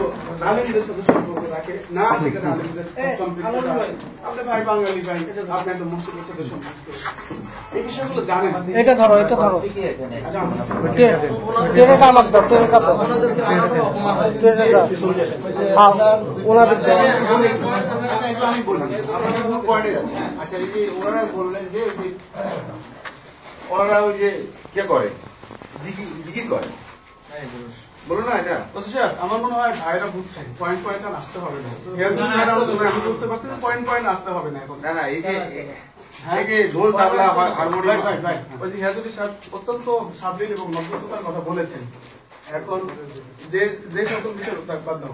আলেমদের সাথে সম্পর্ক রাখে, না সেখানে আলেমদের সম্পর্ক রাখে, আপনি ভাই বাঙালি ভাই, আপনি একটা মসজিদের সাথে সম্পর্ক, এই বিষয়গুলো জানেন। এটা ধরো, এটা ধরো, আমি বললাম আচ্ছা, এই যে ওনারা বললেন যে ওনারা ওই যে কে করে, জিকির করে, বলো না এটা। স্যার আমার মনে হয় ভাইরা বুঝছেন, পয়েন্ট পয়েন্ট আসতে হবে না, আমি বুঝতে পারছি যে পয়েন্ট পয়েন্ট আসতে হবে না এখন। না না, এই যে ঢোল তাবলা হারমোনিয়াম, ওই যে হিয়াজুলি সাহেব অত্যন্ত সাবলীল এবং মধ্যস্থতার কথা বলেছেন। এখন যে যে সকল বিষয়ের বাদ দাও,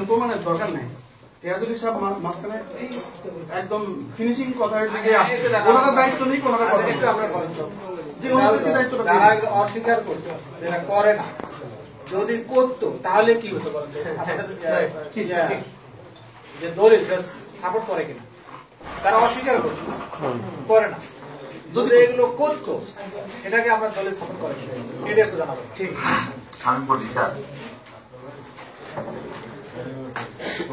প্রমাণের দরকার নেই। হিয়াজুলি সাহেব মাঝখানে একদম ফিনিশিং কথার দিকে আসছে, ওনারা দায়িত্ব নেই, ওনারা কথা যে ওনাদেরকে দায়িত্বটা যারা অস্বীকার করছে, যারা করে না, যদি করতো তাহলে কি হতো বলেন? যে দলিল সাপোর্ট করে কিনা, তারা অস্বীকার করছে, করে না, যদি এগুলো করতো এটাকে আমরা দলিল সাপোর্ট করে কিনা, এটা একটু জানাবো। ঠিক, আমি বলি স্যার,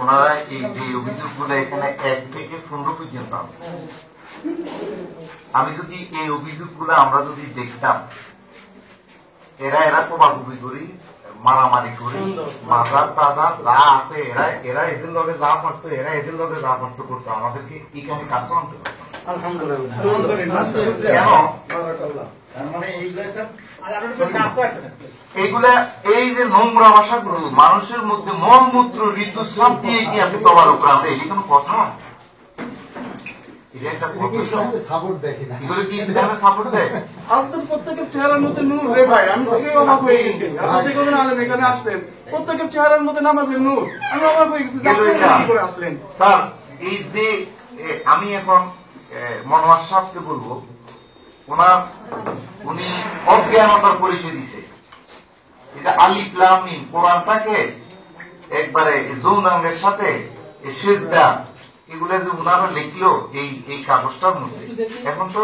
ওনারা এই যে অভিযোগগুলো এখানে 1 থেকে 15 পর্যন্ত আছে, আমি যদি এই অভিযোগগুলো আমরা যদি দেখতাম, এরা কোবাকুবি করি, মারামারি করি, মাজার টাজার যা আছে, এরা এদের লগে যা পারতো, এরা এদের লগে যা পারতো করতো, আমাদেরকে এখানে কাছে আনতে পারতো। কেন? মানে এইগুলা এই যে নোংরা ভাষাগুলো মানুষের মধ্যে মলমূত্র ঋতুস্রাব দিয়ে কি আপনি তবার উপরাতে, এই কোনো কথা? আপনার প্রত্যেকের চেহারার মধ্যে নূর রে ভাই, আমি তো সেই অবাক হয়ে গেছি। আপনি যে কদিন আলেন এখানে আসলেন, প্রত্যেকের চেহারার মধ্যে নামাজের নূর, আমি অবাক হয়ে গেছি। কি করে আসলেন স্যার? এই যে আমি এখন মনোয়ার সাহেবকে বলবো, উনি অজ্ঞানতার পরিচয় দিছে। এটা আলিফ লাম মিম কোরআনটাকে একবারে যৌনাঙ্গের সাথে সেজদা এগুলো যে উনারা লিখলো এই কাগজটার মধ্যে, এখন তো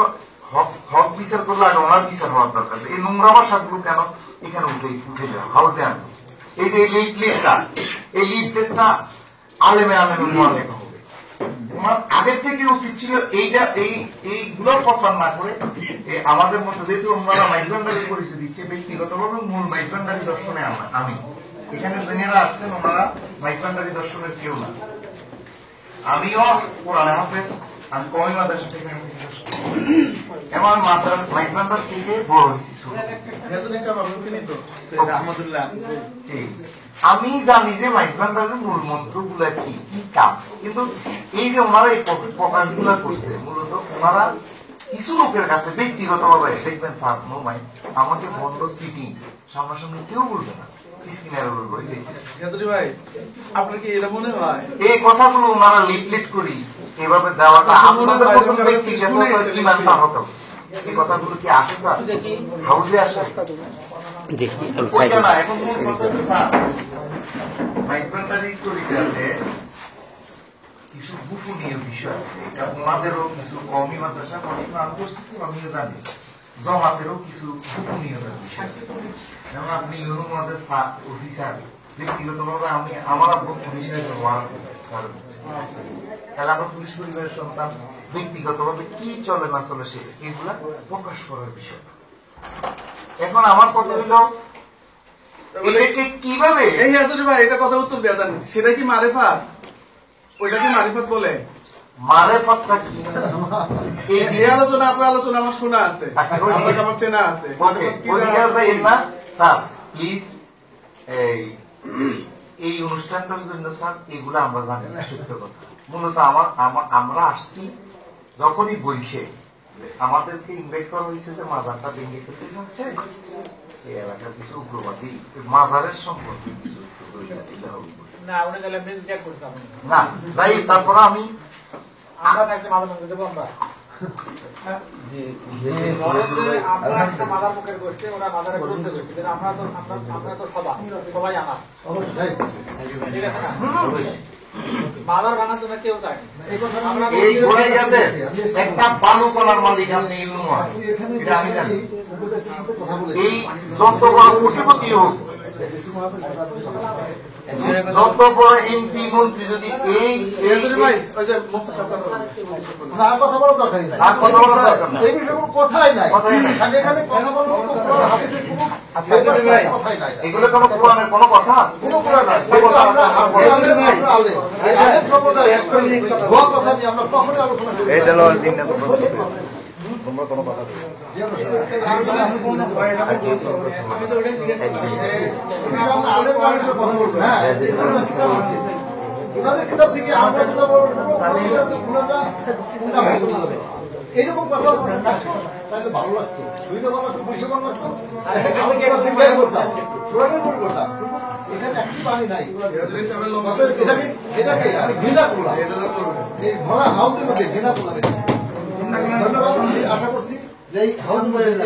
হক বিচার করলে আগে ওনার বিচার হওয়ার দরকার। এই নোংরা ভাষাগুলো কেন এখানে উঠে যাওয়া হাউসে আনবো? এই যে এই লিফলেটটা আলেমে মোয়ালেমে হবে। তোমার আগের থেকে উচিত ছিল এইগুলো প্রচার না করে আমাদের মধ্যে, যেহেতু ওনারা মাইজভান্ডারি পরিচয় দিচ্ছে, ব্যক্তিগতভাবে মূল মাইজভান্ডারি দর্শনে আমি এখানে যারা আসছেন ওনারা মাইজভান্ডারি দর্শনের কেউ না। আমিও কোরআন হাফেজ, আমি কমি মাদ্রাসা থেকে এমন মাইজভান্ডার থেকে বড় হয়েছি। আমি জানি যে মাইজভান্ডারের মূল মন্ত্র গুলা কি কাজ, কিন্তু এই যে ওনারা এই প্রকাশ গুলা করছে, মূলত ওনারা কিছু লোকের কাছে ব্যক্তিগত ভাবে দেখবেন স্যার নো মাই আমাকে বন্ধ সিটি সামনাসামনি কেউ বলবে না, এই কথাগুলো ওনারা লিফলেট করি এভাবে দেওয়াটা আপনাদের মতো ব্যক্তিগত হতো। এই কথাগুলো কি আসে স্যার? হাউসে আসে না। এখন কিছু গোপনীয় বিষয় আছে, এটা ওনাদেরও কিছু কওমি মাদ্রাসা আমিও জানি, জমাতেরও কিছু গোপনীয়তার বিষয়। যেমন আপনি ইউনুমাদের ওসি স্যার ব্যক্তিগতভাবে আমার আব্বু পুলিশ তাহলে আমরা পুলিশ পরিবারের সন্তান, ব্যক্তিগতভাবে কি চলে না চলে সে এগুলা প্রকাশ করার বিষয়। এখন আমার কথা হইল কিভাবে এই হাজুরি ভাই এটা কথা উত্তর দেওয়া জানেন, সেটা কি মারেফাত? ওইটা কি মারিফাত বলে? মারেফাতটা কি? এই আলোচনা আপনার আলোচনা আমার শোনা আছে, আমার চেনা আছে। স্যার প্লিজ এই অনুষ্ঠানটার জন্য স্যার এগুলো আমরা জানি না, সত্য কথা। মূলত আমরা আসছি যখনই বলছে আমাদেরকে ইনভাইট করা হয়েছে যে মাজারটা ভেঙে ফেলতে যাচ্ছে, এই এলাকার কিছু উগ্রবাদী মাজারের সম্পর্কে কিছু না তাই তারপরে আমি একটা বালু কলার মালিক আপনি আমি জানি। এই যত বড় কোটিপতি হোক, যত বড় এমপি মন্ত্রী যদি এগুলো কোন কোরআনের কোন কথা তোমরা কোনো কথা এইরকম কথা তাহলে ভালো লাগতো, ভালো লাগতো, পয়সা ভালো লাগতো, এখানে একটি পানি নাই। এটাকে আমি ঘৃণা করলাম, এই ভরা হাউসের মধ্যে ঘৃণা করলাম। ধন্যবাদ, আশা করছি যে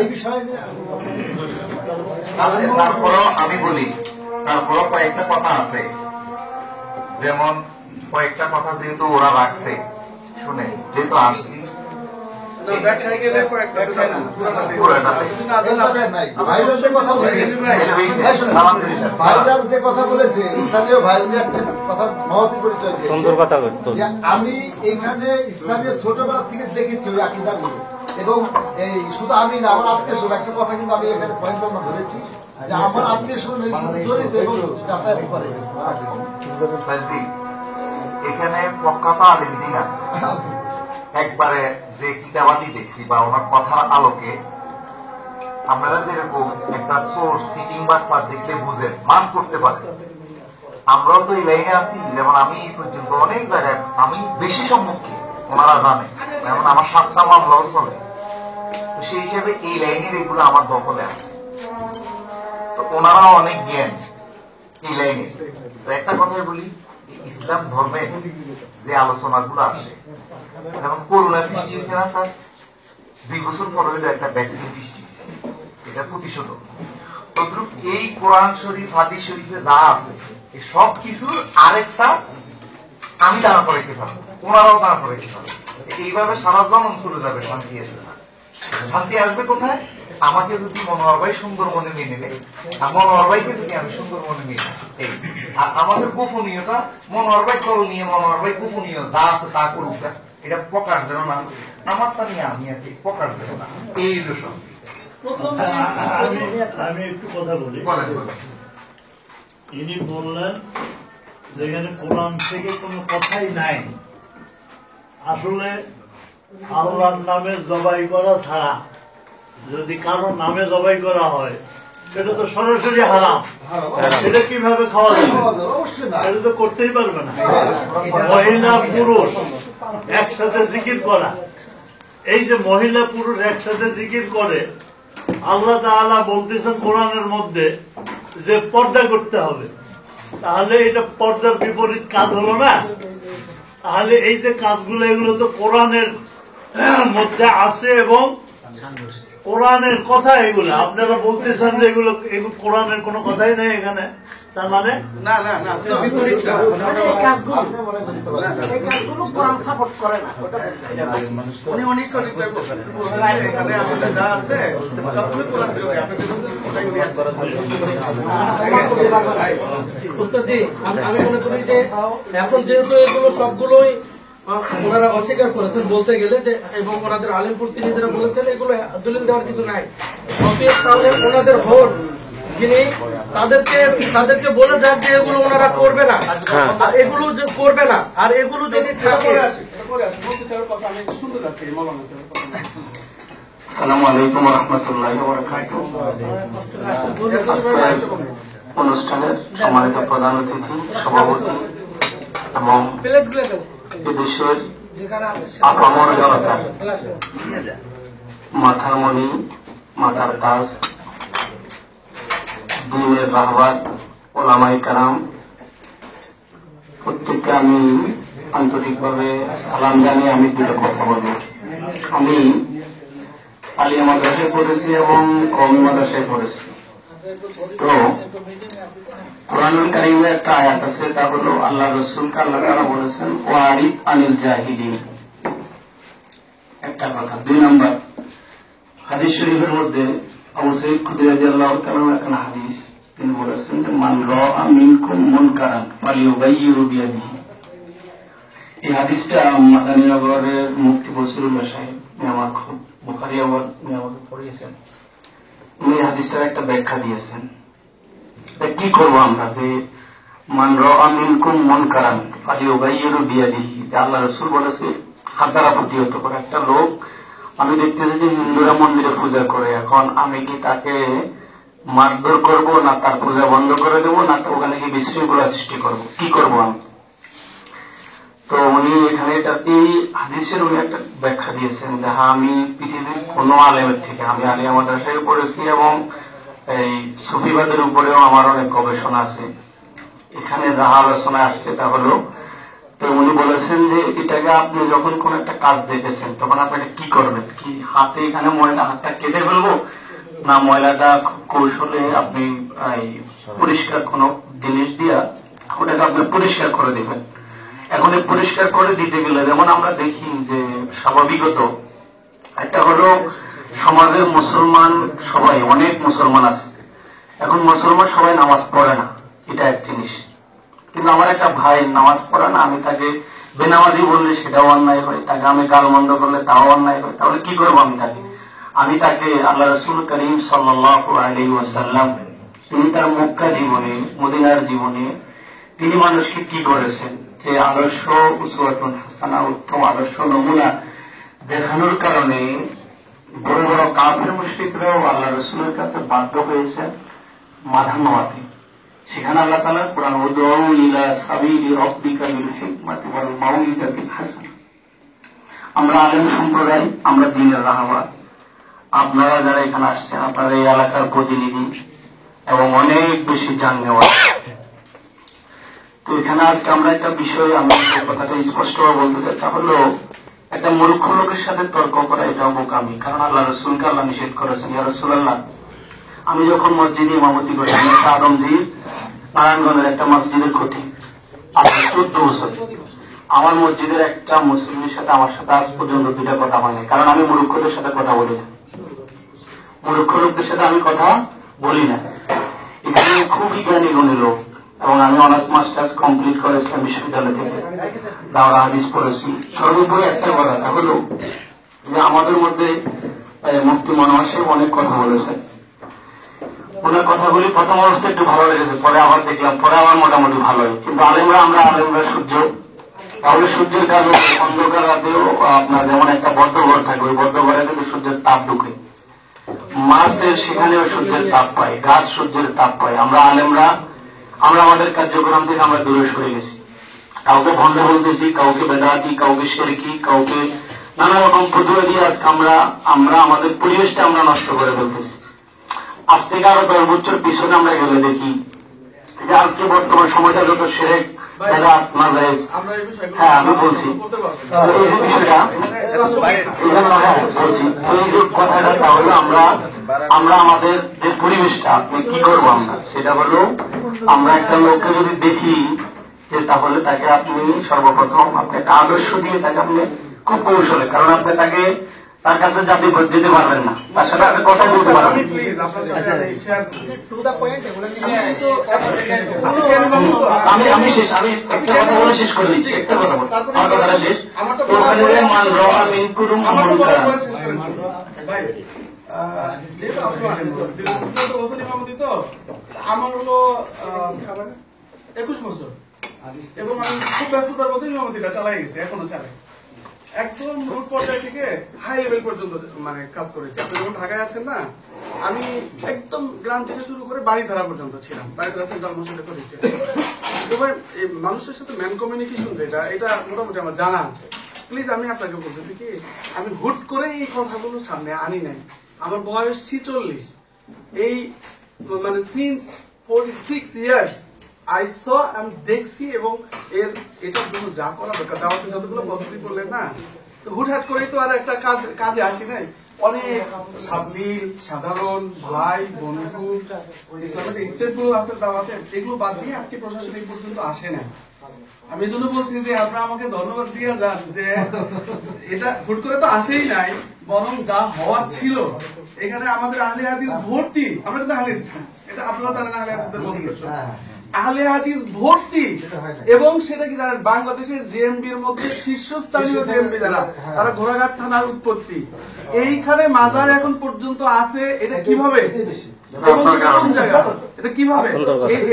এই বিষয়ে তারপরও আমি বলি, তারপরও কয়েকটা কথা আছে, যেমন কয়েকটা কথা যেহেতু ওরা রাখছে শুনে, যেহেতু আসছি ব্যাখ্যায় গেলে কয়েকটা ভাইজান যে কথা বলেছে ভাইজান যে কথা বলেছে স্থানীয় ভাই উনি একটা কথা মহতি পরিচয় দিয়েছে সুন্দর কথা যে আমি এইখানে স্থানীয় ছোটবেলা থেকে দেখেছি ওই আকীদা গুলো এবং এই শুধু আমি না আমার আত্মীয় স্বজন একটা কথা কিন্তু আমি এখানে পয়েন্ট ধরেছি যে আমার আত্মীয় স্বজন এর সাথে জড়িত এবং যাতায়াত করে এখানে পক্ষাত আলিমিন আছে একবারে যে কিতাবাটি দেখছি বা ওনার কথার আলোকে আপনারা যেরকম একটা সোর্স সিটিং বা দেখলে বুঝে মান করতে পারে আমরাও তো এই লাইনে আছি যেমন আমি এই পর্যন্ত অনেক জায়গায় আমি বেশি সম্মুখীন ওনারা জানে যেমন আমার 7টা মামলাও চলে তো সেই হিসেবে এই লাইনের এগুলো আমার দখলে আছে তো ওনারাও অনেক জ্ঞান এই লাইনে তো একটা কথাই বলি ইসলাম ধর্মের যে আলোচনাগুলো আসে যেমন করোনা সৃষ্টি হয়েছে না স্যার 2 বছর পরে একটা ভ্যাকসিন সৃষ্টি হয়েছে এটা প্রতিষেধক তদ্রুপ এই কোরআন শরীফ হাদিস শরীফে যা আছে এই সব কিছুর আরেকটা আমি দাঁড়া করে রেখে পারবো ওনারাও দাঁড়া করে রেখে পারবো এইভাবে সারা জনম চলে যাবে শান্তি আসবে না শান্তি আসবে কোথায় আমাকে যদি মনোহর ভাই সুন্দর মনে মেনে নেয় আর মনোহর ভাইকে যদি আমি সুন্দর মনে মেনে এই আর আমাদের গোপনীয়তা মনোহর ভাই চল নিয়ে মনোহর ভাই গোপনীয় যা আছে তা করুক এটা প্রকাশ যেন না আমারটা নিয়ে আমি আছি প্রকাশ যেন না এই হলো শান্তি আমি একটু কথা বলি ইনি বললেন যেখানে কোরআন থেকে কোনো কথাই নাই আসলে আল্লাহর নামে জবাই করা ছাড়া যদি কারো নামে জবাই করা হয় সেটা তো সরাসরি হারাম সেটা কিভাবে খাওয়া যাবে এটা তো করতেই পারবে না মহিলা পুরুষ একসাথে জিকির করা এই যে মহিলা পুরুষ একসাথে জিকির করে আল্লাহ তাআলা বলতেছেন কোরআনের মধ্যে যে পর্দা করতে হবে তাহলে এটা পর্দার বিপরীত কাজ হলো না তাহলে এই যে কাজগুলো এগুলো তো কোরআনের মধ্যে আছে এবং কোরআনের কথা এগুলো আপনারা বলতেছেন যে এগুলো কোরআনের কোনো কথাই নেই এখানে তার মানে না না না এই কাজগুলো কোরআন সাপোর্ট করে না উনি উনি চরিত্র এখানে আসলে যা আছে সবগুলো কোরআন বিরোধী উস্তাদজি আমি মনে করি যে এখন যেহেতু এগুলো সবগুলোই ওনারা অস্বীকার করেছেন বলতে গেলে যে এবং ওনাদের আলেম প্রতিনিধিরা বলেছেন এগুলো দলিল দেওয়ার কিছু নাই তাহলে ওনাদের হোস যিনি তাদেরকে বলে যাক যে এগুলো ওনারা করবে না আর এগুলো করবে না আর এগুলো যদি থাকে শুনতে যাচ্ছি মৌলানা আসসালামু আলাইকুম ওয়া রাহমাতুল্লাহি ওয়া বারাকাতুহু অনুষ্ঠানের সম্মানিত প্রধান অতিথি সভাপতি এবং এদেশের আপামর জনতা মাথার মণি মাথার তাজ দিনের রাহবার ওলামায়ে কেরাম প্রত্যেককে আমি আন্তরিকভাবে সালাম জানিয়ে আমি দুটো কথা বলব আমি আলিয়া মাদ্রাসায় পড়েছি এবং কওমি মাদ্রাসায় পড়েছি তো কোরআনুল কারীমে একটা আয়াত আছে তা হলো আল্লাহ রাসূলকে আল্লাহ তাআলা বলেছেন ওয়ারিদ আনিল জাহিলিন একটা কথা 2 নাম্বার হাদিস শরীফের মধ্যে আবু সাঈদ খুদরি রাদিয়াল্লাহু তাআলা একটা হাদিস তিনি বলেছেন যে মান রাআ মিনকুম মুনকারান ফালিয়ুগাইয়িরু বিয়াদিহি এই হাদিসটা মাদানীনগরের মুফতি বসিরুল্লাহ সাহেব আমার খুব বুখারী আবার আমাকে পড়িয়েছেন উনি হাদিসটার একটা ব্যাখ্যা দিয়েছেন কি করবো আমরা যে মান রাআ মিনকুম মুনকারান ফালিয়ুগাইয়িরু বিয়াদিহি যে আল্লাহ রাসূল বলেছে হাত দ্বারা প্রতিহত করে একটা লোক আমি দেখতেছি যে হিন্দুরা মন্দিরে পূজা করে এখন আমি কি তাকে মারধর করব না তার পূজা বন্ধ করে দেবো না ওখানে কি বিশৃঙ্খলা সৃষ্টি করবো কি করবো আমি তো উনি এখানে এই হাদিসের উনি একটা ব্যাখ্যা দিয়েছেন যে হ্যাঁ আমি পৃথিবীর কোন আলেমের থেকে আমি আলিয়া মাদ্রাসায় পড়েছি এবং এই সুফিবাদের উপরেও আমার অনেক গবেষণা আছে এখানে যাহা আলোচনা আসছে তা হলো তো উনি বলেছেন যে এটাকে আপনি যখন কোন একটা কাজ দেখেছেন তখন আপনি কি করবেন কি হাতে এখানে ময়লা হাতটা কেটে ফেলবো না ময়লাটা কৌশলে আপনি পরিষ্কার কোন জিনিস দিয়া ওটাকে আপনি পরিষ্কার করে দিবেন এখন পরিষ্কার করে দিতে গেলে যেমন আমরা দেখি যে স্বাভাবিকত একটা হলো সমাজের মুসলমান সবাই, অনেক মুসলমান আছে, এখন মুসলমান সবাই নামাজ পড়ে না, এটা এক জিনিস। কিন্তু আমার একটা ভাই নামাজ পড়ে না, আমি তাকে বেনামাজি বললে সেটাও অন্যায় হয়, তাকে আমি গালমন্দ করলে তাও অন্যায় হয়, তাহলে কি করবো আমি তাকে আল্লাহ রাসূল করিম সাল্লাল্লাহু আলাইহি ওয়াসাল্লাম তিনি তার মক্কা জীবনে, মদিনার জীবনে তিনি মানুষকে কি করেছেন, যে আদর্শ উসওয়াতুন হাসানা, উত্তম আদর্শ নমুনা দেখানোর কারণে বড় বড় কাফের মুশরিকরাও আল্লাহ রাসূলের কাছে বাধ্য হয়েছে মাথা নোয়াতে। সেখানে আল্লাহ তাআলা কুরআন উদউ ইলা সাবিলি রাব্বিকা বিল হিকমাতি ওয়াল মাউইজাতিল হাসানা। আমরা আলেম সম্প্রদায়, আমরা দ্বীনের রাহবার, আপনারা যারা এখানে আসছেন আপনারা এই এলাকার প্রতিনিধি এবং অনেক বেশি জানেওয়ালা। তো এখানে আজকে আমরা একটা বিষয়, আমি কথাটা স্পষ্টভাবে বলতে চাই, তা হলো একটা মূর্খ লোকের সাথে তর্ক করা এটাও বোকামি। কারণ আল্লাহ রাসূলকে আল্লাহ নিষেধ করেছেন, ইয়া রাসূলুল্লাহ আমি যখন মসজিদে ইমামতি করি, আমি একটা আদমজীর নারায়ণগঞ্জের একটা মসজিদের ক্ষতি 14 বছর, আমার মসজিদের একটা মুসলিমের সাথে আমার সাথে আজ পর্যন্ত দুইটা কথা হয়নি, কারণ আমি মূর্খদের সাথে কথা বলি না, মূর্খ লোকদের সাথে আমি কথা বলি না। এখানে খুবই জ্ঞানী গুণী লোক, এবং আমি অনার্স মাস্টার্স কমপ্লিট করেছিলাম বিশ্ববিদ্যালয় থেকে, দাওরা হাদিস পড়েছি। সর্বোপরি একটা কথা, তা হলো যে আমাদের মধ্যে মুফতি মনোয়ার সাহেব অনেক কথা বলেছেন, ওনার কথাগুলি প্রথম অবস্থায় একটু ভালো লেগেছে, পরে আবার দেখলাম, পরে আবার মোটামুটি ভালোই। কিন্তু আমরা আলেমরা সূর্য, তাহলে সূর্যের কারণে অন্ধকার রাতেও আপনার যেমন একটা বদ্ধ ঘর থাকে, ওই বদ্ধ ঘরে কিন্তু সূর্যের তাপ ঢুকে, মাছের সেখানেও সূর্যের তাপ পায়, গাছ সূর্যের তাপ পায়। আমরা আলেমরা আমাদের কার্যক্রম থেকে আমরা দূরে সরে গেছি, কাউকে ভণ্ড বলতেছি, কাউকে বেদাতি, কাউকে শিরকি, কাউকে নানা রকম ফতুয়া দিয়ে আজকে আমরা আমাদের পরিবেশটা আমরা নষ্ট করে ফেলতেছি। আজ থেকে আরো 10 বছর পিছনে আমরা গেলে দেখি যে আজকে বর্তমান সময়টা যত শিরক বেদাত নাজায়েজ, হ্যাঁ আমি বলছি এই যে বিষয়টা বলছি, এই যে কথাটা, তাহলে আমরা আমাদের যে পরিবেশটা আপনি কি করবো, আমরা সেটা হলো আমরা একটা লোককে যদি দেখি যে তাহলে তাকে আপনি সর্বপ্রথম আপনি একটা আদর্শ দিয়ে তাকে আপনি খুব কৌশলে, কারণ আপনি তাকে তার কাছে জাতি যেতে পারবেন না, তার সাথে আপনি কথা বলতে পারবেন। আমি শেষ, আমি একটা কথা বলে শেষ করে দিচ্ছি, একটা কথা বল, আমার কথাটা শেষ। আমার হলো 21 বছর এবং আমি খুব ব্যস্ততার মধ্যে ইমামতিটা চালাই গেছি, এখনো চালাই। একদম রুট পর্যায় থেকে হাই লেভেল পর্যন্ত মানে কাজ করেছি। আপনি যখন ঢাকায় আছেন না, আমি একদম গ্রাম থেকে শুরু করে বাড়িধারা পর্যন্ত ছিলাম, বাড়িধারা সেন্ট্রাল মসজিদে করেছি। তবে এই মানুষের সাথে ম্যান কমিউনিকেশন যেটা, এটা মোটামুটি আমার জানা আছে। প্লিজ আমি আপনাকে বলতেছি কি, আমি হুট করে এই কথাগুলো সামনে আনি নাই। আমার বয়স 46, এই মানে সিন্স 46 ইয়ার্স আই স আমি দেখছি, এবং এটার জন্য যা করা দরকার, দাওয়াতে যতগুলো পদ্ধতি করলেন না, তো হুটহাট করেই তো আর একটা কাজে আসি নাই। অনেক সাবলীল সাধারণ ভাই বন্ধু ইসলামের স্টেটগুলো আছে দাওয়াতে, এগুলো বাদ দিয়ে আজকে প্রশাসন এই পর্যন্ত আসে না। আমি এই জন্য বলছি যে আপনারা আমাকে ধন্যবাদ দিয়ে যান, যে এটা হুট করে তো আসেই নাই, বরং যা হওয়ার ছিল এখানে আমাদের আহলে হাদিস ভর্তি। আমরা কিন্তু আহলে হাদিস, এটা আপনারা জানেন আহলে হাদিসদের বন্ধু, আহলে হাদিস ভর্তি, এবং সেটা কি জানেন, বাংলাদেশের জেএমবির মধ্যে শীর্ষস্থানীয় জেএমবি যারা, তারা ঘোড়াঘাট থানার উৎপত্তি, এইখানে মাজার এখন পর্যন্ত আছে। এটা কিভাবে এবং সেটা কোন জায়গা, এটা কিভাবে,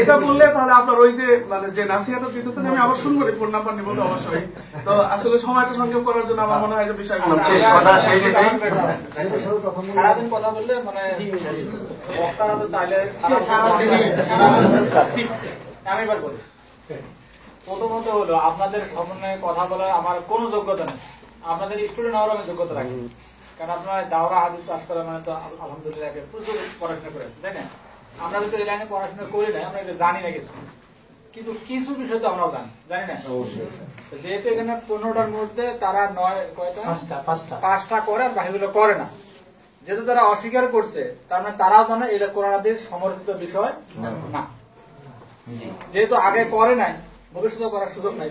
এটা বললে তাহলে আপনার ওই যে মানে যে নাসিহাটা দিতেছেন, আমি আবার শুনবো, ফোন নাম্বার নিবো তো অবশ্যই। তো আসলে সময়টা সংক্ষেপ করার জন্য আমার মনে হয় যে বিষয়গুলো সারাদিন কথা বললে মানে বক্তারা তো চাইলে আমি এবার বলি। প্রথমত হলো আপনাদের সামনে কথা বলার আমার কোনো যোগ্যতা নেই, আপনাদের স্টুডেন্ট হওয়ার আমি যোগ্যতা রাখি, কারণ আপনারা দাওরা হাদিস পাস করা মানে তো আলহামদুলিল্লাহ প্রচুর পড়াশোনা করেছে, দেখেন আমরা তো এই লাইনে পড়াশোনা করি না, আমরা এটা জানি না কিছু, কিন্তু কিছু বিষয় তো আমরাও জানি না। যেহেতু এখানে 15টার মধ্যে তারা 5টা করে আর বাকিগুলো করে না, যেহেতু তারা অস্বীকার করছে, তার মানে তারাও জানে এটা কোরআন হাদিস সমর্থিত বিষয় না। যেহেতু আগে করে নাই, ভবিষ্যতে করার সুযোগ নাই,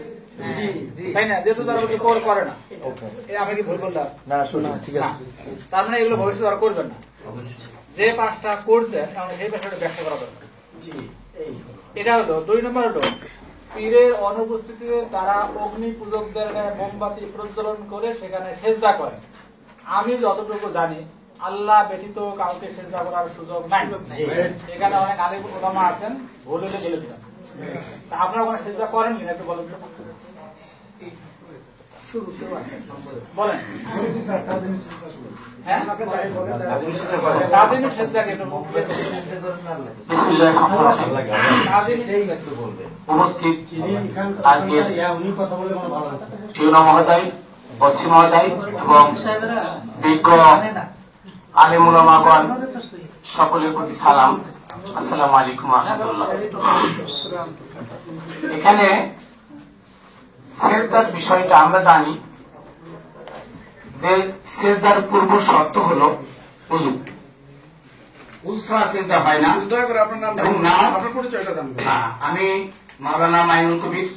তাই না? যেহেতু তারা বলছে কল করে না, আমি কি ভুল বললাম? না শোনা ঠিক আছে। তার মানে এগুলো ভবিষ্যতে আর করবেন না। যে পাঁচটা করছে সেই পাঁচটা ব্যাখ্যা করা দরকার। এটা হলো 2 নম্বর হলো পীরের অনুপস্থিতিতে তারা অগ্নি পূজকদের মোমবাতি প্রজ্বলন করে সেখানে সেজদা করে। আমি যতটুকু জানি আল্লাহ ব্যতীত কাউকে সেজদা করার সুযোগ নাই। এখানে অনেক আলেম ওলামা আছেন, ভুল হলে বলে দিলাম। তা আপনারা ওখানে সেজদা করেন কিনা একটু বলেন। শুরুতেও আছে বলেন, হ্যাঁ তাজিমে সেজদা কে একটু বিসমিল্লাহির রহমানির রহিম। উপস্থিত আজকের টিউনা মহোদয়, বসি মহোদয় এবং বিজ্ঞ আলেম উলামাগণ সকলের প্রতি সালাম। আসসালামু আলাইকুম ওয়া রাহমাতুল্লাহ। এখানে সেজদার বিষয়টা আমরা জানি যে সেজদার পূর্ব শর্ত হলো ওযু। ওযু ছাড়া সেজদা হয় না। দয়া করে আপনার নাম এবং নাম আপনার পরিচয়টা জানবেন। আমি মাওলানা মাইনুল কবির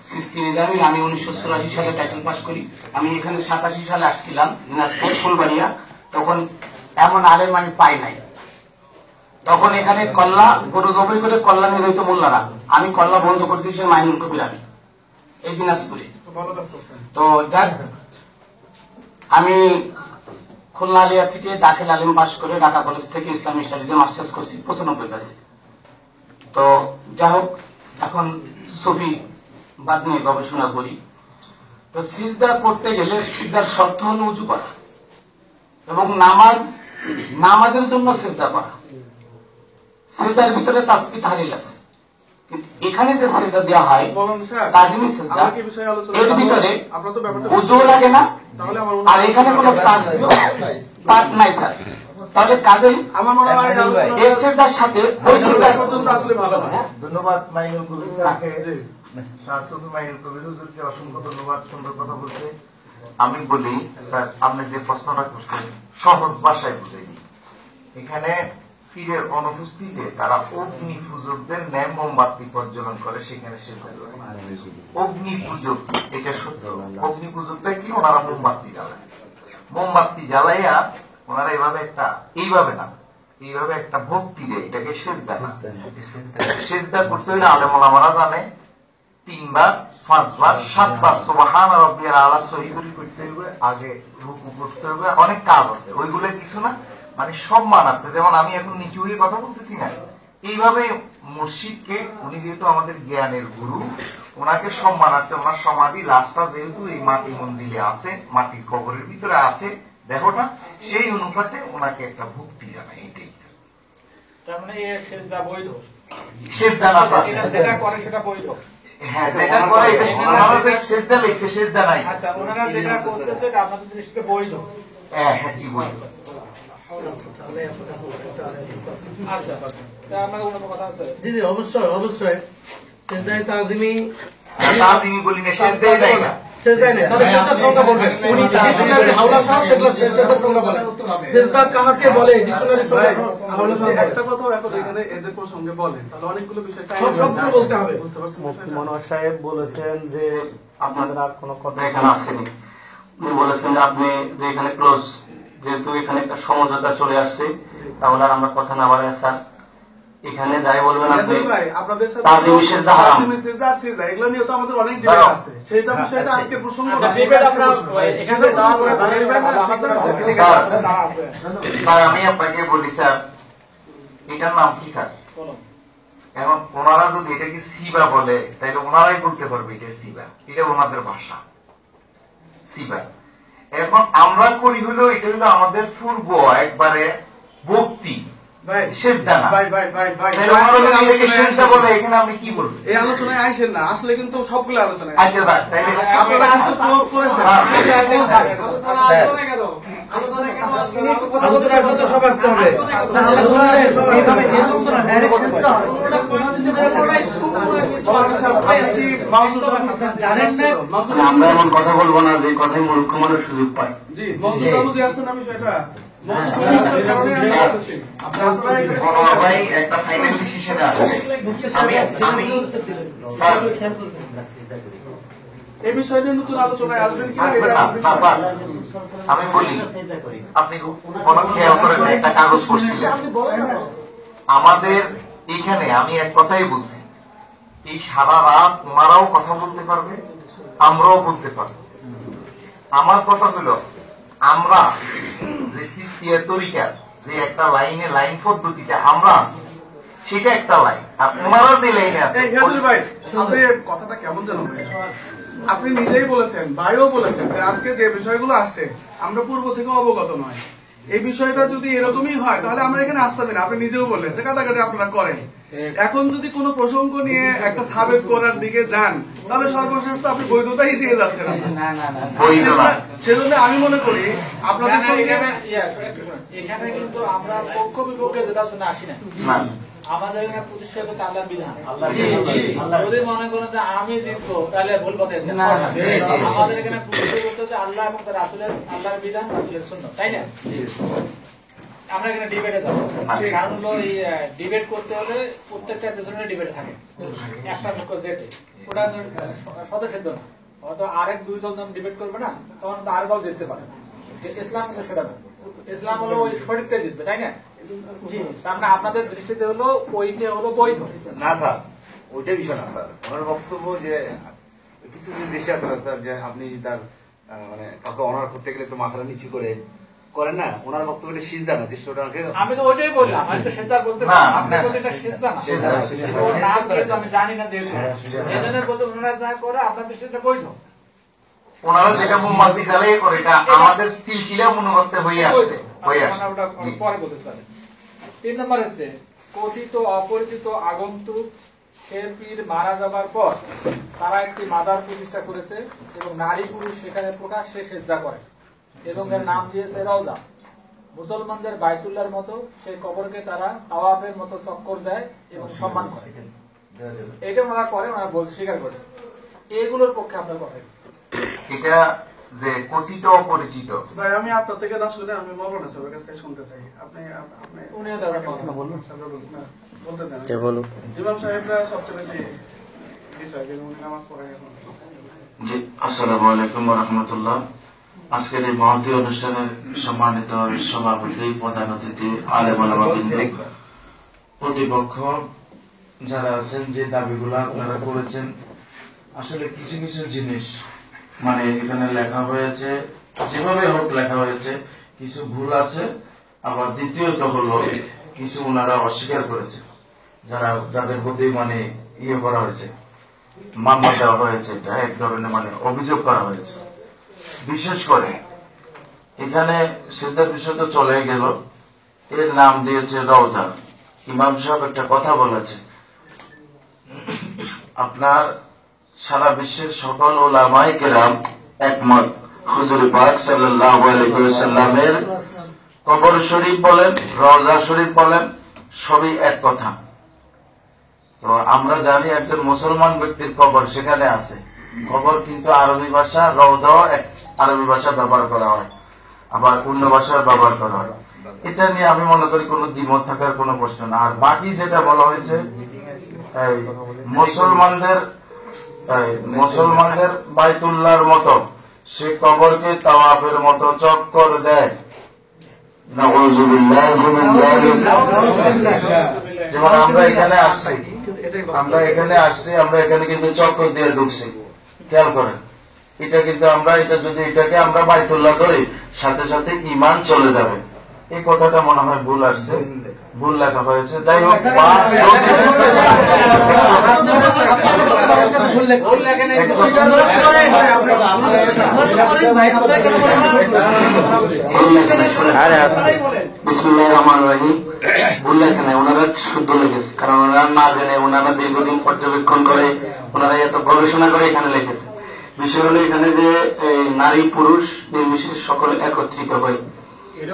সিস্তি নিজামী। আমি 1984 সালে টাইটেল পাস করি। আমি এখানে 87 সালে আসছিলাম দিনাজপুর ফুলবাড়িয়া। তখন এমন আলেম আমি পাই নাই। তখন এখানে কল্লা গরু জবাই করে কল্লা নিয়ে যেত মোল্লারা। আমি কল্লা বন্ধ করছি, সে মাইনুল কবির আমি এই দিনাজপুরে। তো যাক, আমি খুলনা আলিয়া থেকে দাখিল আলিম পাস করে ঢাকা কলেজ থেকে ইসলামিক স্টাডিজে মাস্টার্স করছি 95 কাছে। তো যাই হোক, এখন সুফি বাদ নিয়ে গবেষণা করি। তো সিজদা করতে গেলে সিজদার শর্ত হলো উজু করা এবং নামাজের জন্য সিজদা করা। সিজদার ভিতরে তাসবিহ তাহলিল আছে, কিন্তু এখানে যে সিজদা দেওয়া হয় তাজিমি সিজদা, এর ভিতরে উজু লাগে না, আর এখানে কোনো পাঠ নাই স্যার। তাহলে কাজেই আমার মনে হয় এই সিজদার সাথে ওই সিজদা পর্যন্ত আসলে ভালো না। ধন্যবাদ মাইনুল কবির স্যারকে, শাহসুফি মাইনুল কবির হুজুরকে অসংখ্য ধন্যবাদ, সুন্দর কথা বলছে। আমি বলি স্যার, আপনি যে প্রশ্নটা করছেন সহজ ভাষায় বুঝাই দিই। এখানে পীরের অনুপস্থিতিতে তারা অগ্নি পূজকদের ন্যায় মোমবাতি প্রজ্বলন করে, সেখানে অগ্নি পূজক, এটা সত্য। অগ্নি পূজকটা কি? ওনারা মোমবাতি জ্বালায়। মোমবাতি জ্বালাইয়া ওনারা এইভাবে না, এইভাবে একটা ভক্তি দেয়, এটাকে সেজদা। সেজদা করতে হইলে আলেম ওলামারা জানে 3 বার 5 বার 7 বার সুবহান রাব্বিয়াল আলা সহি করে করতে হবে, আগে রুকু করতে হবে, অনেক কাজ আছে। ওইগুলো কিছু না, মানে সম্মানার্থে। যেমন আমি এখন নিচু হয়ে কথা বলতেছি না, এইভাবে মুর্শিদকে, উনি যেহেতু আমাদের জ্ঞানের গুরু, ওনাকে সম্মানার্থে ওনার সমাধি লাশটা যেহেতু এই মাটি মঞ্জিলে আছে, মাটির কবরের ভিতরে আছে দেহটা, সেই অনুপাতে ওনাকে একটা ভক্তি জানায়। এটাই তার মানে এই সেজদা বৈধ, সেজদা না স্যার, যেটা করে সেটা বৈধ। হ্যাঁ, যেটা করে এটা আমাদের সেজদা লিখছে, সেজদা নাই। আচ্ছা, ওনারা যেটা করতেছে এটা আপনাদের দৃষ্টিতে বৈধ? হ্যাঁ, জি বৈধ। আচ্ছা, তা আপনার কোনো কথা আছে? জি জি, অবশ্যই অবশ্যই। সেজদায়ে তাজিমি তাজিমি বলি না, সেজদাই দেয় না। সেজদায় নেই, তাহলে সেজদার সংজ্ঞা বলবেন। উনি ডিকশনারি হাওলা সহ সেগুলো সেজদার সংজ্ঞা বলেন। সেজদা কাকে বলে ডিকশনারি সংজ্ঞা হাওলা সহ একটা কথা এখন এখানে এদের প্রসঙ্গে বলেন, তাহলে অনেকগুলো বিষয় সবগুলো বলতে হবে। বুঝতে পারছেন? মনোয়ার সাহেব বলেছেন যে আপনাদের আর কোনো কথা এখানে আসেনি। উনি বলেছেন যে আপনি যে এখানে ক্লোজ, যেহেতু এখানে একটা সমঝোতা চলে আসছে, তাহলে আর আমরা কথা না বাড়াই স্যার। এখানে যাই বলবেন আপনি, আপনাদের সাথে তাজিমি সিজদা হারাম। সিজদা আর সিজদা এগুলো নিয়ে তো আমাদের অনেক ডিবেট আছে, সেটা বিষয়টা আজকে প্রসঙ্গ না। ডিবেট আপনারা এখানে যাওয়ার পরে স্যার আমি আপনাকে বলি স্যার, এটার নাম কি স্যার? এখন ওনারা যদি এটাকে সিবা বলে, তাহলে ওনারাই বলতে পারবে এটা সিবা, এটা ওনাদের ভাষা সিবা। এখন আমরা করি হলো, এটা হলো আমাদের পূর্ব একবারে ভক্তি, সেজদা না। এখানে আপনি কি বলবেন? এই আলোচনায় আইসেন না, আসলে কিন্তু সবগুলো আলোচনায় আচ্ছা স্যার, তাইলে আপনারা কিন্তু ক্লোজ করেছেন। আলোচনা আসলে তো সব আসতে হবে। না আলোচনা এইভাবে এরকম তো না, ডাইরেক্ট সেজদা হয়। আপনি কি মাউসুদ বাবু জানেন না? আমরা এমন কথা বলবো না যে কথাই মূর্খ মানুষ সুযোগ পায়। জি, মাউসুদ বাবু যে আসছেন, আমি সেটা মনোয়ার ভাই একটা ফাইনাল ডিসিশনে আসছে। আমি স্যার এই বিষয়টা নতুন আলোচনায় আসবেন কিনা আসবে এটা না, না, স্যার, আমি বলি আপনি কোনো খেয়াল করেন না, একটা কাগজ পড়ছিলেন আমাদের এখানে। আমি এক কথাই বলছি, এই সারা রাত ওনারাও কথা বলতে পারবে, আমরাও বলতে পারবো। আমার কথা হলো, আমরা যে সিস্টিয়ার তরিকা যে একটা লাইনে লাইন পদ্ধতিতে আমরা আছি, সেটা একটা লাইন, আর ওনারা যে লাইনে আছে। এই হাজুর ভাই, আপনি কথাটা কেমন যেন হয়ে এসেছে। আপনি নিজেই বলেছেন, ভাইও বলেছেন যে আজকে যে বিষয়গুলো আসছে আমরা পূর্ব থেকে অবগত নয়। এই বিষয়টা যদি এরকমই হয় তাহলে আমরা এখানে আসতে হবে না। আপনি নিজেও বললেন যে কাটাকাটি আপনারা করেন। এখন যদি কোনো প্রসঙ্গ নিয়ে একটা সাবেক করার দিকে যান তাহলে সর্বশেষ তো আপনি বৈধতাই দিয়ে যাচ্ছেন। সেজন্য আমি মনে করি আপনাদের সঙ্গে এখানে কিন্তু আমরা পক্ষ বিপক্ষে যেটা শুনে আসি না। আমাদের এখানে প্রতিষ্ঠিত আল্লাহর বিধান। যদি মনে করেন যে আমি জিতবো তাহলে ভুল কথা। আমাদের এখানে প্রতিষ্ঠিত আল্লাহ এবং তার রাসূলের আল্লাহর বিধান, রাসূলের সুন্নাহ, তাই না? আমরা এখানে ডিবেটে যাবো। কারণ হলো এই ডিবেট করতে হলে প্রত্যেকটা পেছনে ডিবেট থাকে, একটা পক্ষ যেতে, ওটা সদস্যের না। হয়তো আরেক দুই দল যখন ডিবেট করবে না, তখন আর দল জিততে পারে না। ইসলাম কিন্তু সেটা না। ইসলাম হলো ওই শরীরটাই জিতবে, তাই না? তার মানে আপনাদের দৃষ্টিতে হলো ওইটা হলো বৈধ না স্যার, ওইটাই বিষয় না স্যার। ওনার বক্তব্য যে কিছু কিছু দেশে আছে না স্যার, যে আপনি তার মানে কাউকে অনার করতে গেলে একটু মাথাটা নিচু করে করেন না, ওনার বক্তব্য এটা সিজদা না, যে ওটাকে আমি তো ওইটাই বললাম। আমি তো সিজদা বলতেছি না, আপনি বলতে এটা সিজদা না। ওর নাম দিয়ে তো আমি জানি না, যেহেতু এজনের বলতে ওনারা যা করে আপনার দৃষ্টিতে বৈধ। ওনারা যেটা মোমবাতি জ্বালিয়ে করে, এটা আমাদের সিলসিলা মনোবর্তে হয়ে আসছে, হয়ে আসছে। ওটা পরে বলতে পারেন। 3 নম্বর হচ্ছে কথিত অপরিচিত আগন্তুক সে পীর মারা যাবার পর তারা একটি মাজার প্রতিষ্ঠা করেছে এবং নারী পুরুষ সেখানে প্রকাশ্যে সিজদা করে এবং এর নাম দিয়েছে রওজা। মুসলমানদের বাইতুল্লাহর মতো সেই কবরকে তারা তাওয়াফের মতো চক্কর দেয় এবং সম্মান করে। এটা ওনারা করে, ওনারা বলতে স্বীকার করে। এগুলোর পক্ষে আপনার কথা এটা যে কথিত অপরিচিত। ভাই আমি আপনার থেকে না শুনে আমি মৌলানা সাহেবের কাছ থেকে শুনতে চাই। আপনি উনি কথা বলুন, বলতে দেন। ইমাম সাহেবরা সবচেয়ে বেশি বিষয় যে উনি নামাজ পড়ায় এখন। জি, আসসালামু আলাইকুম ওয়া রাহমাতুল্লাহ। আজকের এই মহতী অনুষ্ঠানের সম্মানিত সভাপতি, প্রধান অতিথি, আলেম ওলামা কেন্দ্রিক প্রতিপক্ষ যারা আছেন, যে দাবিগুলো আপনারা করেছেন, আসলে কিছু কিছু জিনিস মানে এখানে লেখা হয়েছে, যেভাবে হোক লেখা হয়েছে, কিছু ভুল আছে। আবার দ্বিতীয়ত হলো কিছু ওনারা অস্বীকার করেছে, যাদের প্রতি মানে ইয়ে করা হয়েছে, মামলা দেওয়া হয়েছে, এটা এক ধরনের মানে অভিযোগ করা হয়েছে। বিশেষ করে এখানে সিজদার বিষয় তো চলে গেল, এর নাম দিয়েছে রওজা। ইমাম সাহেব একটা কথা বলেছে, আপনার সারা বিশ্বের সকল উলামায়ে কেরাম একমত, হুজুর পাক সাল্লাল্লাহু আলাইহি ওয়াসাল্লামের কবর শরীফ বলেন, রওজা শরীফ বলেন, সবই এক কথা। তো আমরা জানি একজন মুসলমান ব্যক্তির কবর সেখানে আছে। কবর কিন্তু আরবি ভাষা, রওজাও আরবি ভাষা ব্যবহার করা হয়, আবার অন্য ভাষার ব্যবহার করা হয়। এটা নিয়ে আমি মনে করি কোনো দ্বিমত থাকার কোনো প্রশ্ন না। আর বাকি যেটা বলা হয়েছে, মুসলমানদের বাইতুল্লাহর মতো সে কবরকে তাওয়াফের মতো চক্কর দেয়। যেমন আমরা এখানে আসছি, আমরা এখানে কিন্তু চক্কর দিয়ে ঢুকছি, খেয়াল করেন। এটা কিন্তু এটাকে আমরা বাইতুল্লাহ ধরি, সাথে সাথে ঈমান চলে যাবে। এই কথাটা মনে হয় ভুল আসছে, ভুল লেখা হয়েছে। যাই হোক, বিসমিল্লাহির রহমানির রহিম। ভুল লেখা নাই, ওনারা শুদ্ধ লিখেছে, কারণ ওনারা না জেনে, ওনারা দীর্ঘদিন পর্যবেক্ষণ করে, ওনারা এত গবেষণা করে এখানে লিখেছে। বিষয় হলো এখানে যে নারী পুরুষ নির্বিশেষে সকলে একত্রিত হয়,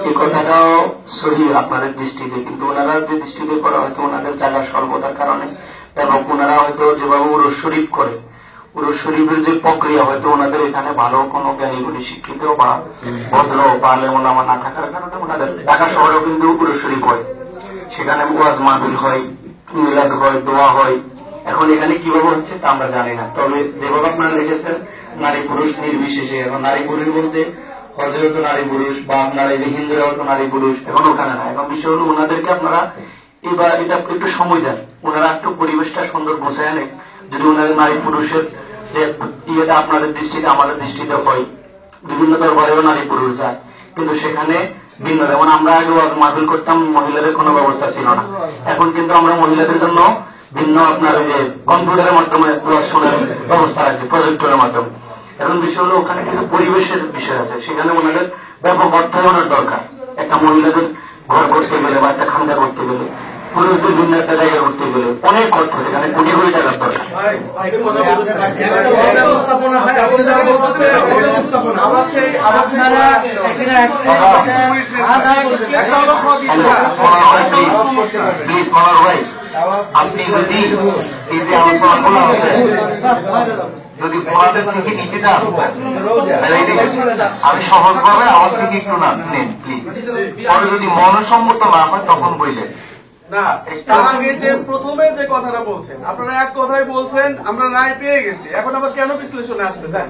এই কথাটাও সহি আপনাদের দৃষ্টিতে, কিন্তু ওনারা যে দৃষ্টিতে করা হয়তো ওনাদের জায়গা স্বল্পতার কারণে, এবং ওনারা হয়তো যেভাবে উরুস শরীফ করে, উরুস শরীফের যে প্রক্রিয়া, হয়তো ওনাদের এখানে ভালো কোনো জ্ঞানী গুণী শিক্ষিত বা ভদ্র বা আলেম ওলামা না থাকার কারণে ওনাদের ঢাকা শহরেও কিন্তু উরুস শরীফ হয়, সেখানে ওয়াজ মাহফিল হয়, মিলাদ হয়, দোয়া হয়। এখন এখানে কিভাবে হচ্ছে তা আমরা জানি না, তবে যেভাবে আপনারা দেখেছেন নারী পুরুষ নির্বিশেষে, এখন নারী পুরুষ বলতে হজরত নারী পুরুষ বা আপনার এই হিন্দুরা হতো নারী পুরুষ, এখন ওখানে না। এখন বিষয় হলো ওনাদেরকে আপনারা এবার এটা একটু সময় দেন, ওনারা একটু পরিবেশটা সুন্দর বসে আনে। যদি ওনাদের নারী পুরুষের যে ইয়েটা আপনাদের দৃষ্টিতে আমাদের দৃষ্টিতে হয়, বিভিন্ন দরবারেও নারী পুরুষ যায়, কিন্তু সেখানে ভিন্ন। যেমন আমরা আগে ওয়াজ মাহফিল করতাম, মহিলাদের কোনো ব্যবস্থা ছিল না, এখন কিন্তু আমরা মহিলাদের জন্য ভিন্ন আপনার যে কম্পিউটারের মাধ্যমে ওয়াজ শোনার ব্যবস্থা আছে, প্রজেক্টরের মাধ্যমে। এখন বিষয় হলো ওখানে কিন্তু পরিবেশের বিষয় আছে, সেখানে ওনাদের ব্যাপক অর্থায়নের দরকার। একটা মহিলাদের ঘর করতে গেলে বা একটা খান্দা করতে গেলে, পুরুষদের ভিন্ন একটা জায়গা করতে গেলে অনেক অর্থ, সেখানে কোটি কোটি টাকার দরকার। প্লিজ মনোহর ভাই, আপনি যদি এই যে আলোচনা খোলা আছে, যদি ওনাদের থেকে নিতে চান আমি সহজভাবে আমার থেকে একটু না নেন প্লিজ। পরে যদি মনসম্মত না হয় তখন বললেন না। তার আগে যে প্রথমে যে কথাটা বলছেন, আপনারা এক কথাই বলছেন আমরা রায় পেয়ে গেছি, এখন আবার কেন বিশ্লেষণে আসতে চান?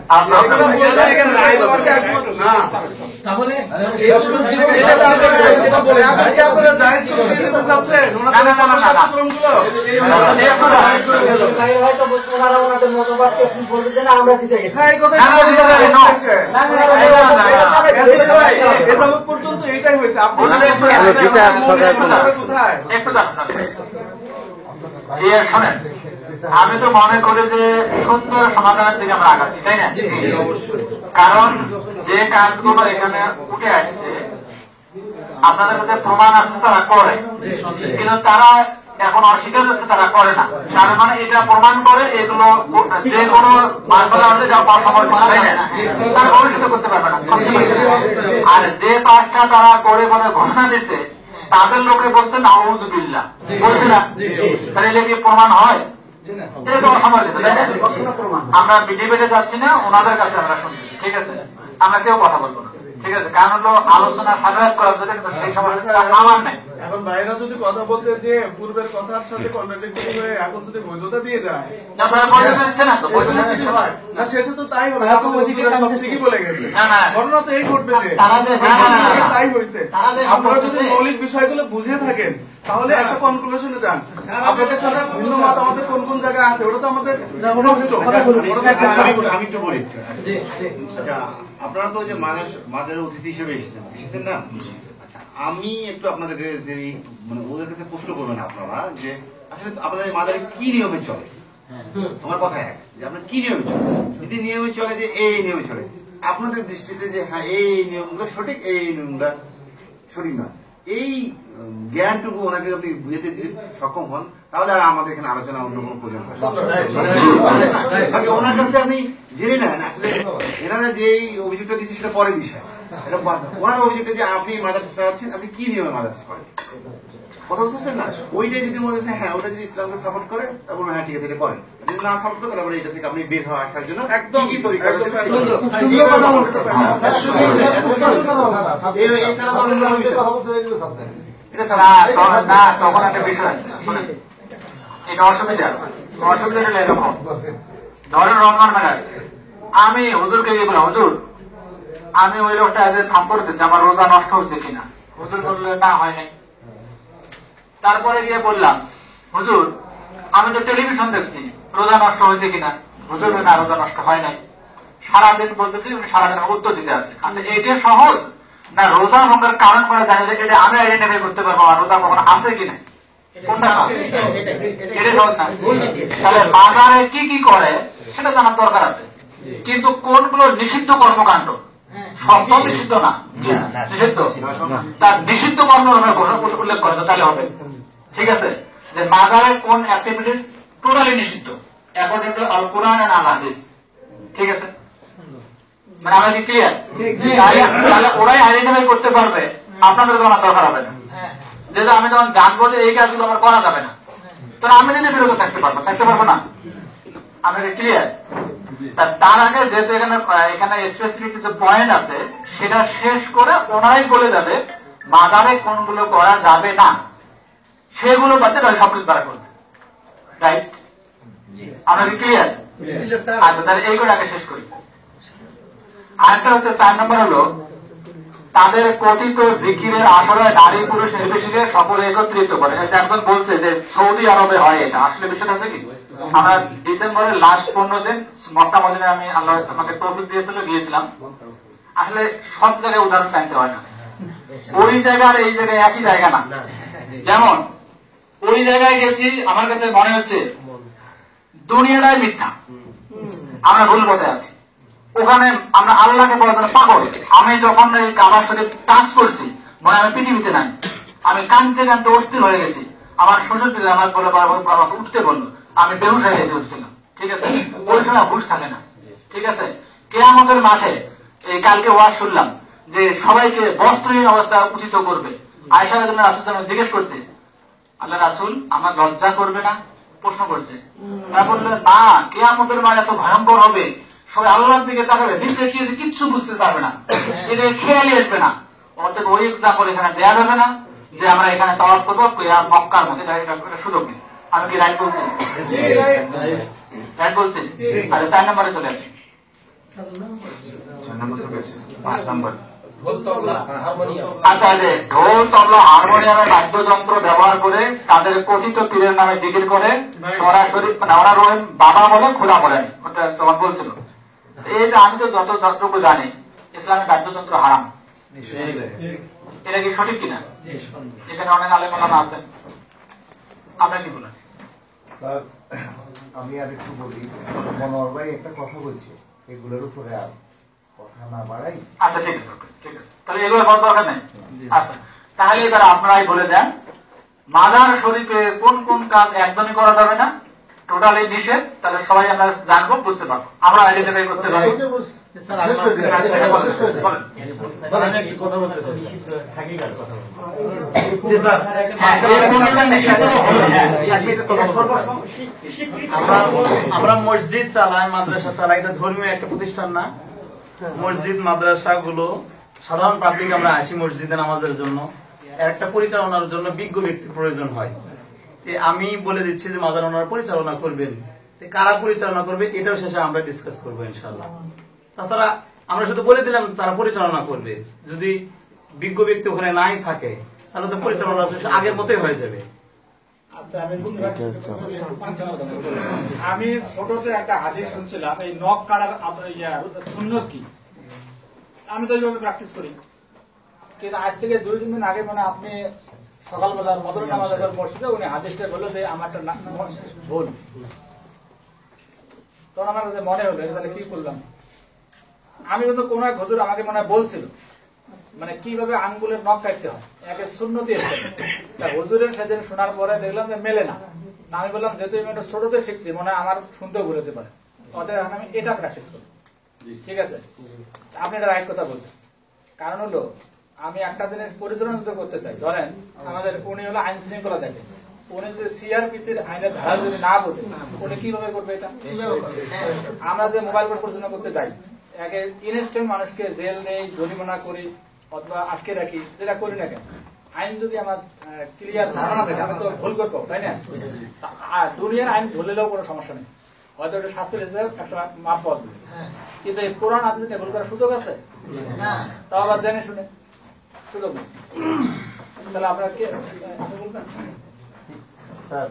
পর্যন্ত এটাই হয়েছে। আমি তো মনে করি যে সুন্দর সমাধানের দিকে আমরা আগাচ্ছি, তাই না? কারণ যে কাজগুলো এখানে উঠে আসছে আপনাদের কাছে প্রমাণ আছে তারা করে, কিন্তু তারা এখন অস্বীকার করছে তারা করে না। তার মানে এটা প্রমাণ করে এগুলো যে কোনো মাসলা হলে যা সময় তারা ভবিষ্যতে করতে পারবে না। আর যে কাজটা তারা করে বলে ঘোষণা দিচ্ছে তাদের লোকে বলছে নাউযুবিল্লাহ, বলছে না? তাহলে কি প্রমাণ হয়? আমরা ডিবেটে যাচ্ছি না, ওনাদের কাছে আমরা শুনছি, ঠিক আছে? আমরা কেউ কথা বলবো না, ঠিক আছে? কারণ হলো আলোচনা সাধারণ করার জন্য, কিন্তু সেই সমস্যা আমার নেই। এখন ভাইরা যদি কথা বলতে যে পূর্বের কথার সাথে কন্ট্রাডিক্টরি হয়ে এখন যদি বৈধতা দিয়ে যায়, না শেষে তো তাই হবে। সব ঠিকই বলে গেছে, ঘটনা তো এই ঘটবে যে তাই হয়েছে। আপনারা যদি মৌলিক বিষয়গুলো বুঝে থাকেন তাহলে একটা কনক্লুশনে যান। আপনাদের সাথে ভিন্ন মত আমাদের কোন কোন জায়গায় আছে ওটা তো আমাদের আমি একটু বলি। আচ্ছা, আপনারা তো যে মাঝের অতিথি হিসেবে এসেছেন না? আচ্ছা, আমি একটু আপনাদেরকে মানে ওদের কাছে প্রশ্ন করবেন আপনারা যে আসলে আপনাদের মাঝে কি নিয়মে চলে। তোমার কথা এক যে আপনার কি নিয়মে চলে, যদি নিয়মে চলে যে এই নিয়মে চলে আপনাদের দৃষ্টিতে যে হ্যাঁ এই নিয়মগুলো সঠিক, এই নিয়মগুলো সঠিক না, এই জ্ঞানটুকু ওনাকে আপনি বুঝতে যদি সক্ষম হন তাহলে আর আমাদের এখানে আলোচনা অন্য কোনো প্রয়োজন হয়। ওনার কাছে আপনি জেনে নেন আসলে এনারা যে অভিযোগটা দিচ্ছে সেটা পরের বিষয়। এটা ওনার অভিযোগটা যে আপনি মাদ্রাসা চালাচ্ছেন, আপনি কি নিয়মে মাদ্রাসা করেন, কথা বুঝতেছেন না? ওইটাই যদি মনে হয় হ্যাঁ ওটা যদি ইসলামকে সাপোর্ট করে তারপর হ্যাঁ ঠিক আছে এটা করেন, যদি না সাপোর্ট করে তারপরে এটা থেকে আপনি বের হওয়া আসার জন্য একদম কি তরিকা তখন একটা বিষয় আছে, এটা অসুবিধা অসুবিধা এরকম। ধরেন রমজান মাস আসছে, আমি হুজুরকে গিয়ে বললাম হুজুর আমি ওই লোকটা আজ থাপ্পড় দিচ্ছি, আমার রোজা নষ্ট হচ্ছে কিনা? হুজুর বললে না হয় নাই। তারপরে গিয়ে বললাম হুজুর আমি তো টেলিভিশন দেখছি, রোজা নষ্ট হয়েছে কিনা? হুজুর না রোজা নষ্ট হয় নাই। সারাদিন বলতেছি, সারাদিন উত্তর দিতে আছে। আচ্ছা এইটা সহজ না রোজা ভঙ্গের কারণ করে জানি যে এটা আমি আইডেন্টিফাই করতে পারবো আর রোজা কখনো আছে কিনা? কোনটা এটা সহজ না? তাহলে বাজারে কি কি করে সেটা জানার দরকার আছে, কিন্তু কোনগুলো নিষিদ্ধ কর্মকাণ্ড সব নিষিদ্ধ না, নিষিদ্ধ তার নিষিদ্ধ কর্ম উল্লেখ করে তাহলে হবে, ঠিক আছে? যে বাজারে কোন অ্যাক্টিভিটিস টোটালি নিষিদ্ধ according to Al Quran and Al Hadith, ঠিক আছে? মানে আমরা কি ক্লিয়ার? তাহলে ওরাই আইডেন্টিফাই করতে পারবে, আপনাদের কোনো দরকার হবে না। যেহেতু আমি যখন জানবো যে এই কাজগুলো আমার করা যাবে না, তখন আমি নিজে বিরত থাকতে পারবো না। আমাকে ক্লিয়ার? তার আগে যেহেতু এখানে স্পেসিফিক কিছু পয়েন্ট আছে, সেটা শেষ করে ওনারাই বলে যাবে মাজারে কোনগুলো করা যাবে না, সেগুলো বাদে সবকিছু তারা করবে। রাইট? আমরা কি ক্লিয়ার? আচ্ছা, তাহলে এইগুলো আগে শেষ করি। আরেকটা হচ্ছে 4 নম্বর হলো তাদের কথিত জিকিরের আসরে নারী পুরুষ নির্বিশেষে সকলে একত্রিত করে। একজন বলছে যে সৌদি আরবে হয় এটা, আসলে বিষয়টা আছে কি, আমরা ডিসেম্বরের লাস্ট 15 দিন মক্কা মদিনায় আমি আল্লাহ আমাকে তৌফিক দিয়েছিল, গিয়েছিলাম। আসলে সব জায়গায় উদাহরণ টানতে হয় না, ওই জায়গার এই জায়গায় একই জায়গা না। যেমন ওই জায়গায় গেছি, আমার কাছে মনে হচ্ছে দুনিয়াটাই মিথ্যা, আমরা ভুল পথে আছি। ওখানে আমরা আল্লাহকে বলার জন্য পাগল। আমি যখন এই কাবার সাথে টাচ করছি, মনে আমি পৃথিবীতে নাই, আমি কানতে কানতে অস্থির হয়ে গেছি। আমার শ্বশুর দিলে আমার বলে বাবা উঠতে বললো, আমি বেহুশ হয়ে যেতে উঠছিলাম। ঠিক আছে, ওই সময় হুশ থাকে না। ঠিক আছে, কিয়ামতের মাঠে এই কালকে ওয়াজ শুনলাম যে সবাইকে বস্ত্রহীন অবস্থা উচিত করবে। আয়েশা রাদিয়াল্লাহু আনহা জিজ্ঞেস করছে, আল্লাহ রাসূল আমার লজ্জা করবে না? প্রশ্ন করছে। তারা বললেন না, কিয়ামতের মাঠ এত ভয়ঙ্কর হবে, সবাই আল্লাহর দিকে তাকাবে, নিচে কি হয়েছে কিচ্ছু বুঝতে পারবে না, এটা খেয়ালই আসবে না। অর্থাৎ ওই এক্সাম্পল এখানে দেওয়া যাবে না যে আমরা এখানে তাওয়াফ করবো মক্কার মধ্যে, সুযোগ নেই। আমি কি রাইট বলছি? রাইট বলছি? আচ্ছা, 4 নম্বরে চলে আসি। 5 নম্বর আচ্ছা, যে ঢোল তবলা হারমোনিয়ামের বাদ্যযন্ত্র ব্যবহার করে তাদের কথিত পীরের নামে জিকির করে সরাসরি, মানে ওরা রোহেন বাবা বলে খোদা বলেন, ওটা তখন বলছিল। এই যে আমি তো যতটুকু জানি ইসলামের বাদ্যযন্ত্র হারাম, এটা কি সঠিক কিনা? এখানে অনেক আলেম ওলামা আছেন, আপনার কি বলেন? স্যার আমি আর একটু বলি, মনোহর ভাই একটা কথা বলছে, এগুলোর উপরে আর কথা না বাড়াই। আচ্ছা ঠিক আছে, ঠিক আছে, তাহলে এগুলো বলার দরকার নেই। আচ্ছা, তাহলে এবার আপনারাই বলে দেন মাজার শরীফে কোন কোন কাজ একদমই করা যাবে না, টোটালি নিষেধ। তাহলে সবাই আমরা জানবো, বুঝতে পারবো, আমরা আইডেন্টিফাই করতে পারি। আমরা মসজিদ চালাই, মাদ্রাসা চালাই, এটা ধর্মীয় একটা প্রতিষ্ঠান না। মসজিদ মাদ্রাসা গুলো সাধারণ পাবলিক আমরা আসি মসজিদে নামাজের জন্য, একটা পরিচালনার জন্য বিজ্ঞ ব্যক্তির প্রয়োজন হয়। আমি বলে দিচ্ছি যে মাজার ওনারা পরিচালনা করবেন, কারা পরিচালনা করবে এটাও শেষে আমরা ডিসকাস করবো ইনশাল্লাহ। তাছাড়া আমরা শুধু বলে দিলাম তারা পরিচালনা করবে, যদি বিজ্ঞ ব্যক্তি ওখানে নাই থাকে তাহলে তো পরিচালনা আগের মতোই হয়ে যাবে। আমি ছোটতে একটা হাদিস শুনছিলাম, এই নখ কাটার সুন্নত কি, আমি তো এইভাবে প্র্যাকটিস করি, কিন্তু আজ থেকে 2-3 দিন আগে মানে আপনি সকালবেলা মদর নামাজের মসজিদে উনি হাদিসটা বললো যে আমারটা ভুল। তখন আমার কাছে মনে হলো তাহলে কি করলাম, আমি কিন্তু কোন এক হুজুর আমাকে মনে বলছিল মানে কিভাবে আঙ্গুলের নখ কাটতে হয়, একে সুন্নতি এসে হুজুরের সেদিন শোনার পরে দেখলাম যে মেলে না। আমি বললাম যেহেতু আমি একটা ছোটতে শিখছি, মনে হয় আমার শুনতেও ভুল হতে পারে, অতএব আমি এটা প্র্যাকটিস করি। ঠিক আছে, আপনি এটা রাইট কথা বলছেন। কারণ হলো আমি একটা জিনিস পরিচালনা যদি করতে চাই, ধরেন আমাদের উনি হলো আইন শৃঙ্খলা দেখে, উনি যদি সিআরপিসির আইনের ধারা যদি না বোঝে উনি কিভাবে করবে এটা? আমরা যে মোবাইল ফোন পরিচালনা করতে চাই, একে ইনস্ট্যান্ট মানুষকে জেল নেই, জরিমানা করি অথবা আটকে রাখি, যেটা করি না কেন, আইন যদি আমার ক্লিয়ার ধারণা থাকে আমি তো ভুল করবো, তাই না? দুনিয়ার আইন ভুললেও কোনো সমস্যা নেই, হয়তো এটা শাস্তির হিসেবে একটা মাপ পাওয়া যাবে, কিন্তু এই কোরআন হাদিসে ভুল করার সুযোগ আছে? তাও আবার জেনে শুনে সুযোগ নেই। তাহলে আপনারা কি বলবেন? স্যার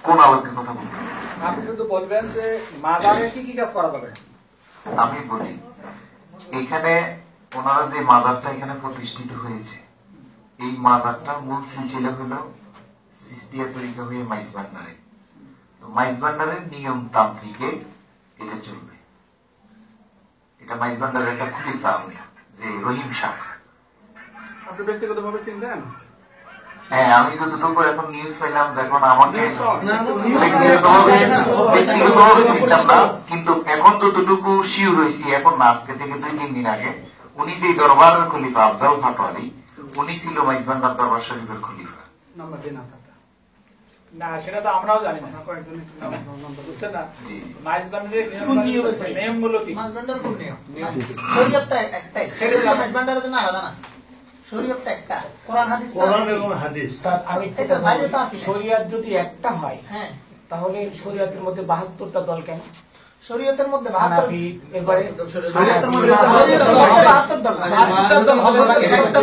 কোন আলোকের কথা বলবেন? আপনি শুধু বলবেন যে মাজারে কি কি কাজ করা যাবে। আমি বলি, এখানে ওনারা যে মাজারটা এখানে প্রতিষ্ঠিত হয়েছে, এই মাজারটার মূল সিলসিলা হলো সিস্তিয়া তরিকা হয়ে মাইজ ভান্ডারে। তো মাইজ ভান্ডারের নিয়ম তান্ত্রিকে এটা চলবে। এটা মাইজ ভান্ডারের একটা খলিফা যে রহিম শাহ। আপনি ব্যক্তিগত ভাবে চিনতেন? হ্যাঁ, আমি যতটুকু এখন নিউজ পেলাম, যখন আমাকে ব্যক্তিগতভাবে চিনতাম না, কিন্তু এখন যতটুকু শিওর হয়েছি, এখন না আজকে থেকে 2-3 দিন আগে, উনি যে দরবারের খলিফা আফজাল ফাটোয়ালি, উনি ছিল মাইজবান্ডার দরবার শরীফের খলিফা। না সেটা তো আমরাও জানি না, বুঝছেন না? মাইজবান্ডারের নিয়মগুলো কি? মাইজবান্ডার কোন নিয়ম? শরীয়তটা একটাই, সেটা মাইজবান্ডারের জন্য আলাদা না। শরীয়তটা একটা, কোরআন হাদিস। কোরআন এবং হাদিস। স্যার আমি এটা বাইরে তো আপনি শরীয়ত যদি একটা হয়, হ্যাঁ, তাহলে শরীয়তের মধ্যে 72টা দল কেন? শরীয়তের মধ্যে হানাফি, এবারে শরীয়তের মধ্যে 72 দল, 72 দল হবে না, একটা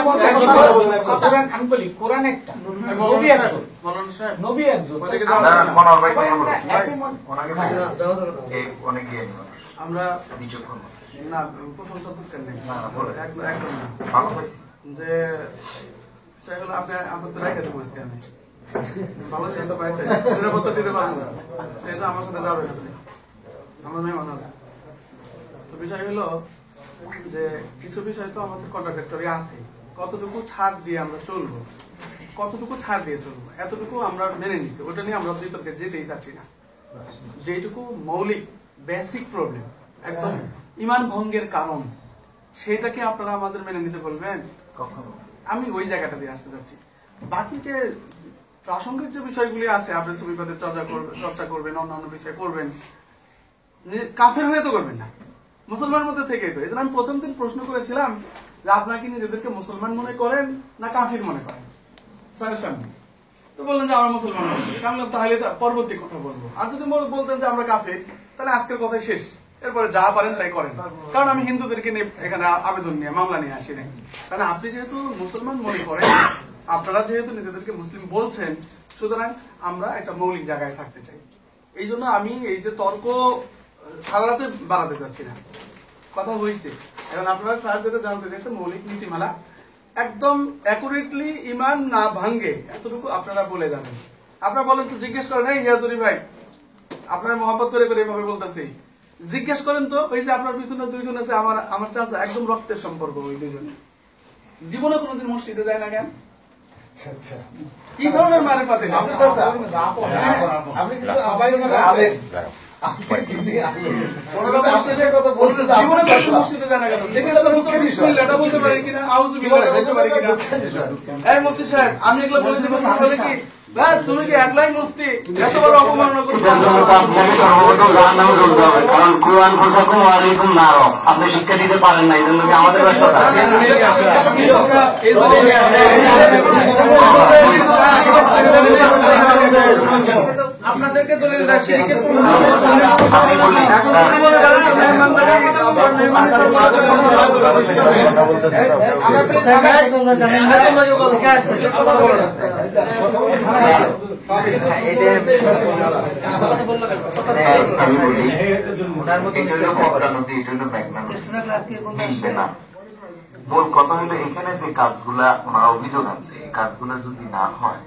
মত হবে বলতে আমি বলি কোরআন একটা, নবী একজন, নবী একজন, আমরা না প্রশংসা করতেন একদম যে সেগুলো আপনি আপনার তো রেখে দেবো আজকে আমি ভালো যেহেতু পাইছে নিরাপত্তা দিতে পারবো না, সেহেতু আমার সাথে যাবে আমার মেহমান হবে। তো বিষয় হলো যে কিছু বিষয় তো আমাদের কন্ট্রাডিক্টরি আছে, কতটুকু ছাড় দিয়ে আমরা চলবো, কতটুকু ছাড় দিয়ে চলবো, এতটুকু আমরা মেনে নিচ্ছি, ওটা নিয়ে আমরা বিতর্কে যেতেই চাচ্ছি না। যেটুকু মৌলিক বেসিক প্রবলেম, একদম ইমান ভঙ্গের কারণ, সেটাকে আপনারা আমাদের মেনে নিতে বলবেন? কখনো। আমি ওই জায়গাটা দিয়ে আসতে যাচ্ছি। বাকি যে প্রাসঙ্গিক যে বিষয়গুলি আছে, আপনি সুবিবাদের চর্চা করবেন, অন্যান্য বিষয় করবেন, কাফের হয়ে তো করবেন না, মুসলমানের মধ্যে থেকেই তো। এই জন্য আমি প্রথম দিন প্রশ্ন করেছিলাম যে আপনারা কি নিজেদেরকে মুসলমান মনে করেন না কাফির মনে করেন স্যারের সামনে? তো বললেন যে আমরা মুসলমান মনে করি। আমি বললাম তাহলে পরবর্তী কথা বলবো, আর যদি বলতেন যে আমরা কাফির, তাহলে আজকের কথাই শেষ, এরপরে যা পারেন তাই করেন। কারণ আমি হিন্দুদেরকে নিয়ে এখানে আবেদন নিয়ে মামলা নিয়ে আসি নাই। কারণ আপনি যেহেতু মুসলমান মনে করেন, আপনারা যেহেতু নিজেদেরকে মুসলিম বলছেন, সুতরাং আমরা একটা মৌলিক জায়গায় থাকতে চাই। এই জন্য আমি এই যে তর্ক সারা রাতে বাড়াতে চাচ্ছি না, কথা হয়েছে। এখন আপনারা স্যার যেটা জানতে চাইছেন মৌলিক নীতিমালা একদম অ্যাকুরেটলি ইমান না ভাঙ্গে এতটুকু আপনারা বলে যাবেন। আপনারা বলেন তো, জিজ্ঞেস করেন, এই হিয়াজুরি ভাই আপনারা মহব্বত করে করে এভাবে বলতেছি, জিজ্ঞেস করেন তো ওই যে আপনার পিছনে দুইজন আছে, আমার চাচা, একদম রক্তের সম্পর্ক, ওই দুইজনে জীবনে কোনোদিন মসজিদে যায় না কেন? কি ধরনের মারে পাতে মসজিদে যায় না কেন? জিজ্ঞেস করেন তো, বিসমিল্লাহটা বলতে পারি কিনা, আউযুবিল্লাহ বলতে পারি কিনা? এই মুফতি সাহেব, আমি এগুলো বলে দেবো, বলে কি তুমি কি একলাই মুফতি, এত বড় অপমাননা করতে? কারণ কোরআন বলছাকুম ওয়ালাইকুম নার, আপনি শিক্ষা দিতে পারেন না, এই জন্য কি আমাদের ব্যস্ততা? আপনাদেরকে দলিল শিরকের মূল কথা হলো এখানে যে কাজগুলা ওনারা অভিযোগ আছে, এই কাজগুলা যদি না হয়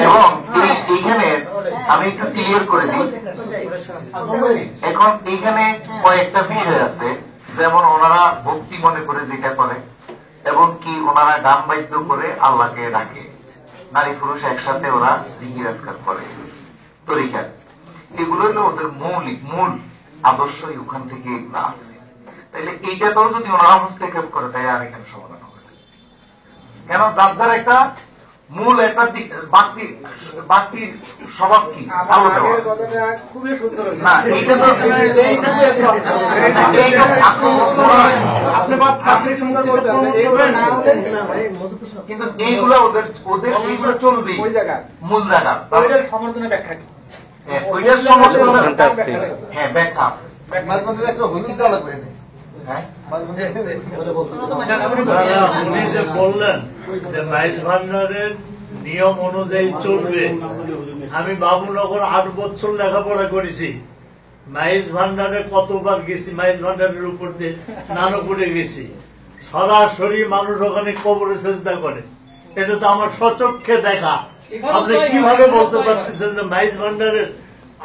এবং এইখানে আমি একটু ক্লিয়ার করে দিই। এখন এইখানে কয়েকটা বিষয় আছে, যেমন ওনারা ভক্তি মনে করে যেটা করে, এবং কি ওনারা গান বাদ্য করে আল্লাহকে ডাকে, নারী পুরুষ একসাথে ওরা জিকির আজকার করে, তরিকা, এগুলো হলো ওদের মূল আদর্শই ওখান থেকে এগুলো আছে। তাইলে এইটাতেও যদি ওনারা হস্তক্ষেপ করে, তাই আর এখানে সমাধান হবে কেন? যার একটা মূল একটা বাড়তি স্বভাব কি খুবই সুন্দর না, এইটা তো কিন্তু এইগুলো ওদের এইগুলো চলবে মূল জায়গা, ওইটার সমর্থনে ব্যাখ্যা কি? ওইটার সমর্থনে হ্যাঁ ব্যাখ্যা আছে। একটা হুজুর দেওয়া লাগবে। উনি যে বললেন যে মাইজ ভান্ডারের নিয়ম অনুযায়ী চলবে, আমি বাবুনগর 8 বছর লেখাপড়া করেছি, মাইজ ভান্ডারে কতবার গেছি, মাইজ ভান্ডারের উপর দিয়ে নানপুরে গেছি, সরাসরি মানুষ ওখানে কবরে সেজদা করে, এটা তো আমার সচক্ষে দেখা। আপনি কিভাবে বলতে পারতেছেন যে মাইজ ভান্ডারের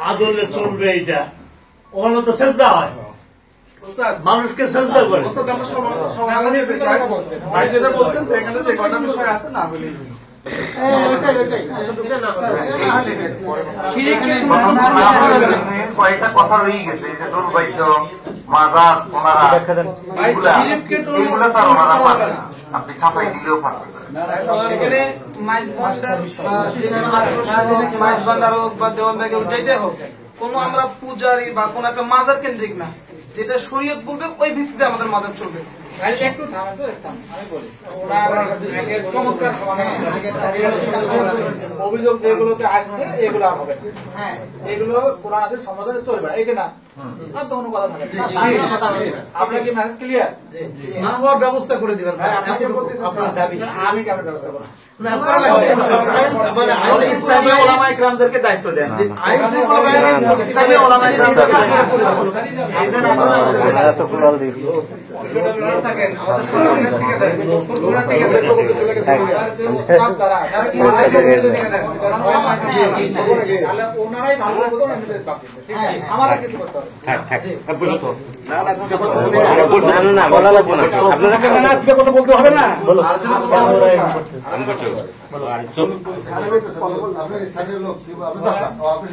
আদলে চলবে? এইটা ওখানে তো সেজদা হয়, মানুষকে সেজদা করে। যেটা বলছেন সেখানে যে কটা বিষয় আছে না বলেই কয়েকটা কথা রয়ে গেছে, যে দুর্বাদ্য মাজার ওনারা এগুলা তো আর ওনারা পারবে না, আপনি ছাপাই দিলেও পারবে না। এখানে মাইজ ভান্ডার মাইজ ভান্ডার হোক বা দেওয়ানবাগে হোক যেটাই হোক, কোনো আমরা পূজারি বা কোন একটা মাজার কেন্দ্রিক না, যেটা শরীয়ত বলবে ওই ভিত্তিতে আমাদের মাজার চলবে। একটু থামেন তো, আমি বলি চমৎকার অভিযোগ যেগুলোতে আসছে এগুলো আর হবে না, এগুলো কোরআন হাদিস সমাধানে চলবে না, এটা না আর তো কোনো কথা থাকে আপনার কি মেসেজ ক্লিয়ার? না হওয়ার ব্যবস্থা করে দিবেন স্যার, আপনার দাবি আমি কেমন ব্যবস্থা করব? ইসলামী ওলামা ইকরামদেরকে দায়িত্ব দেন, ইসলামী ওলামা ইকরামদেরকে ওনারাই ভালো আমাদের কিছু করতে হবে। কথা বলতে হবে না, আপনার স্থানীয় লোক আপনি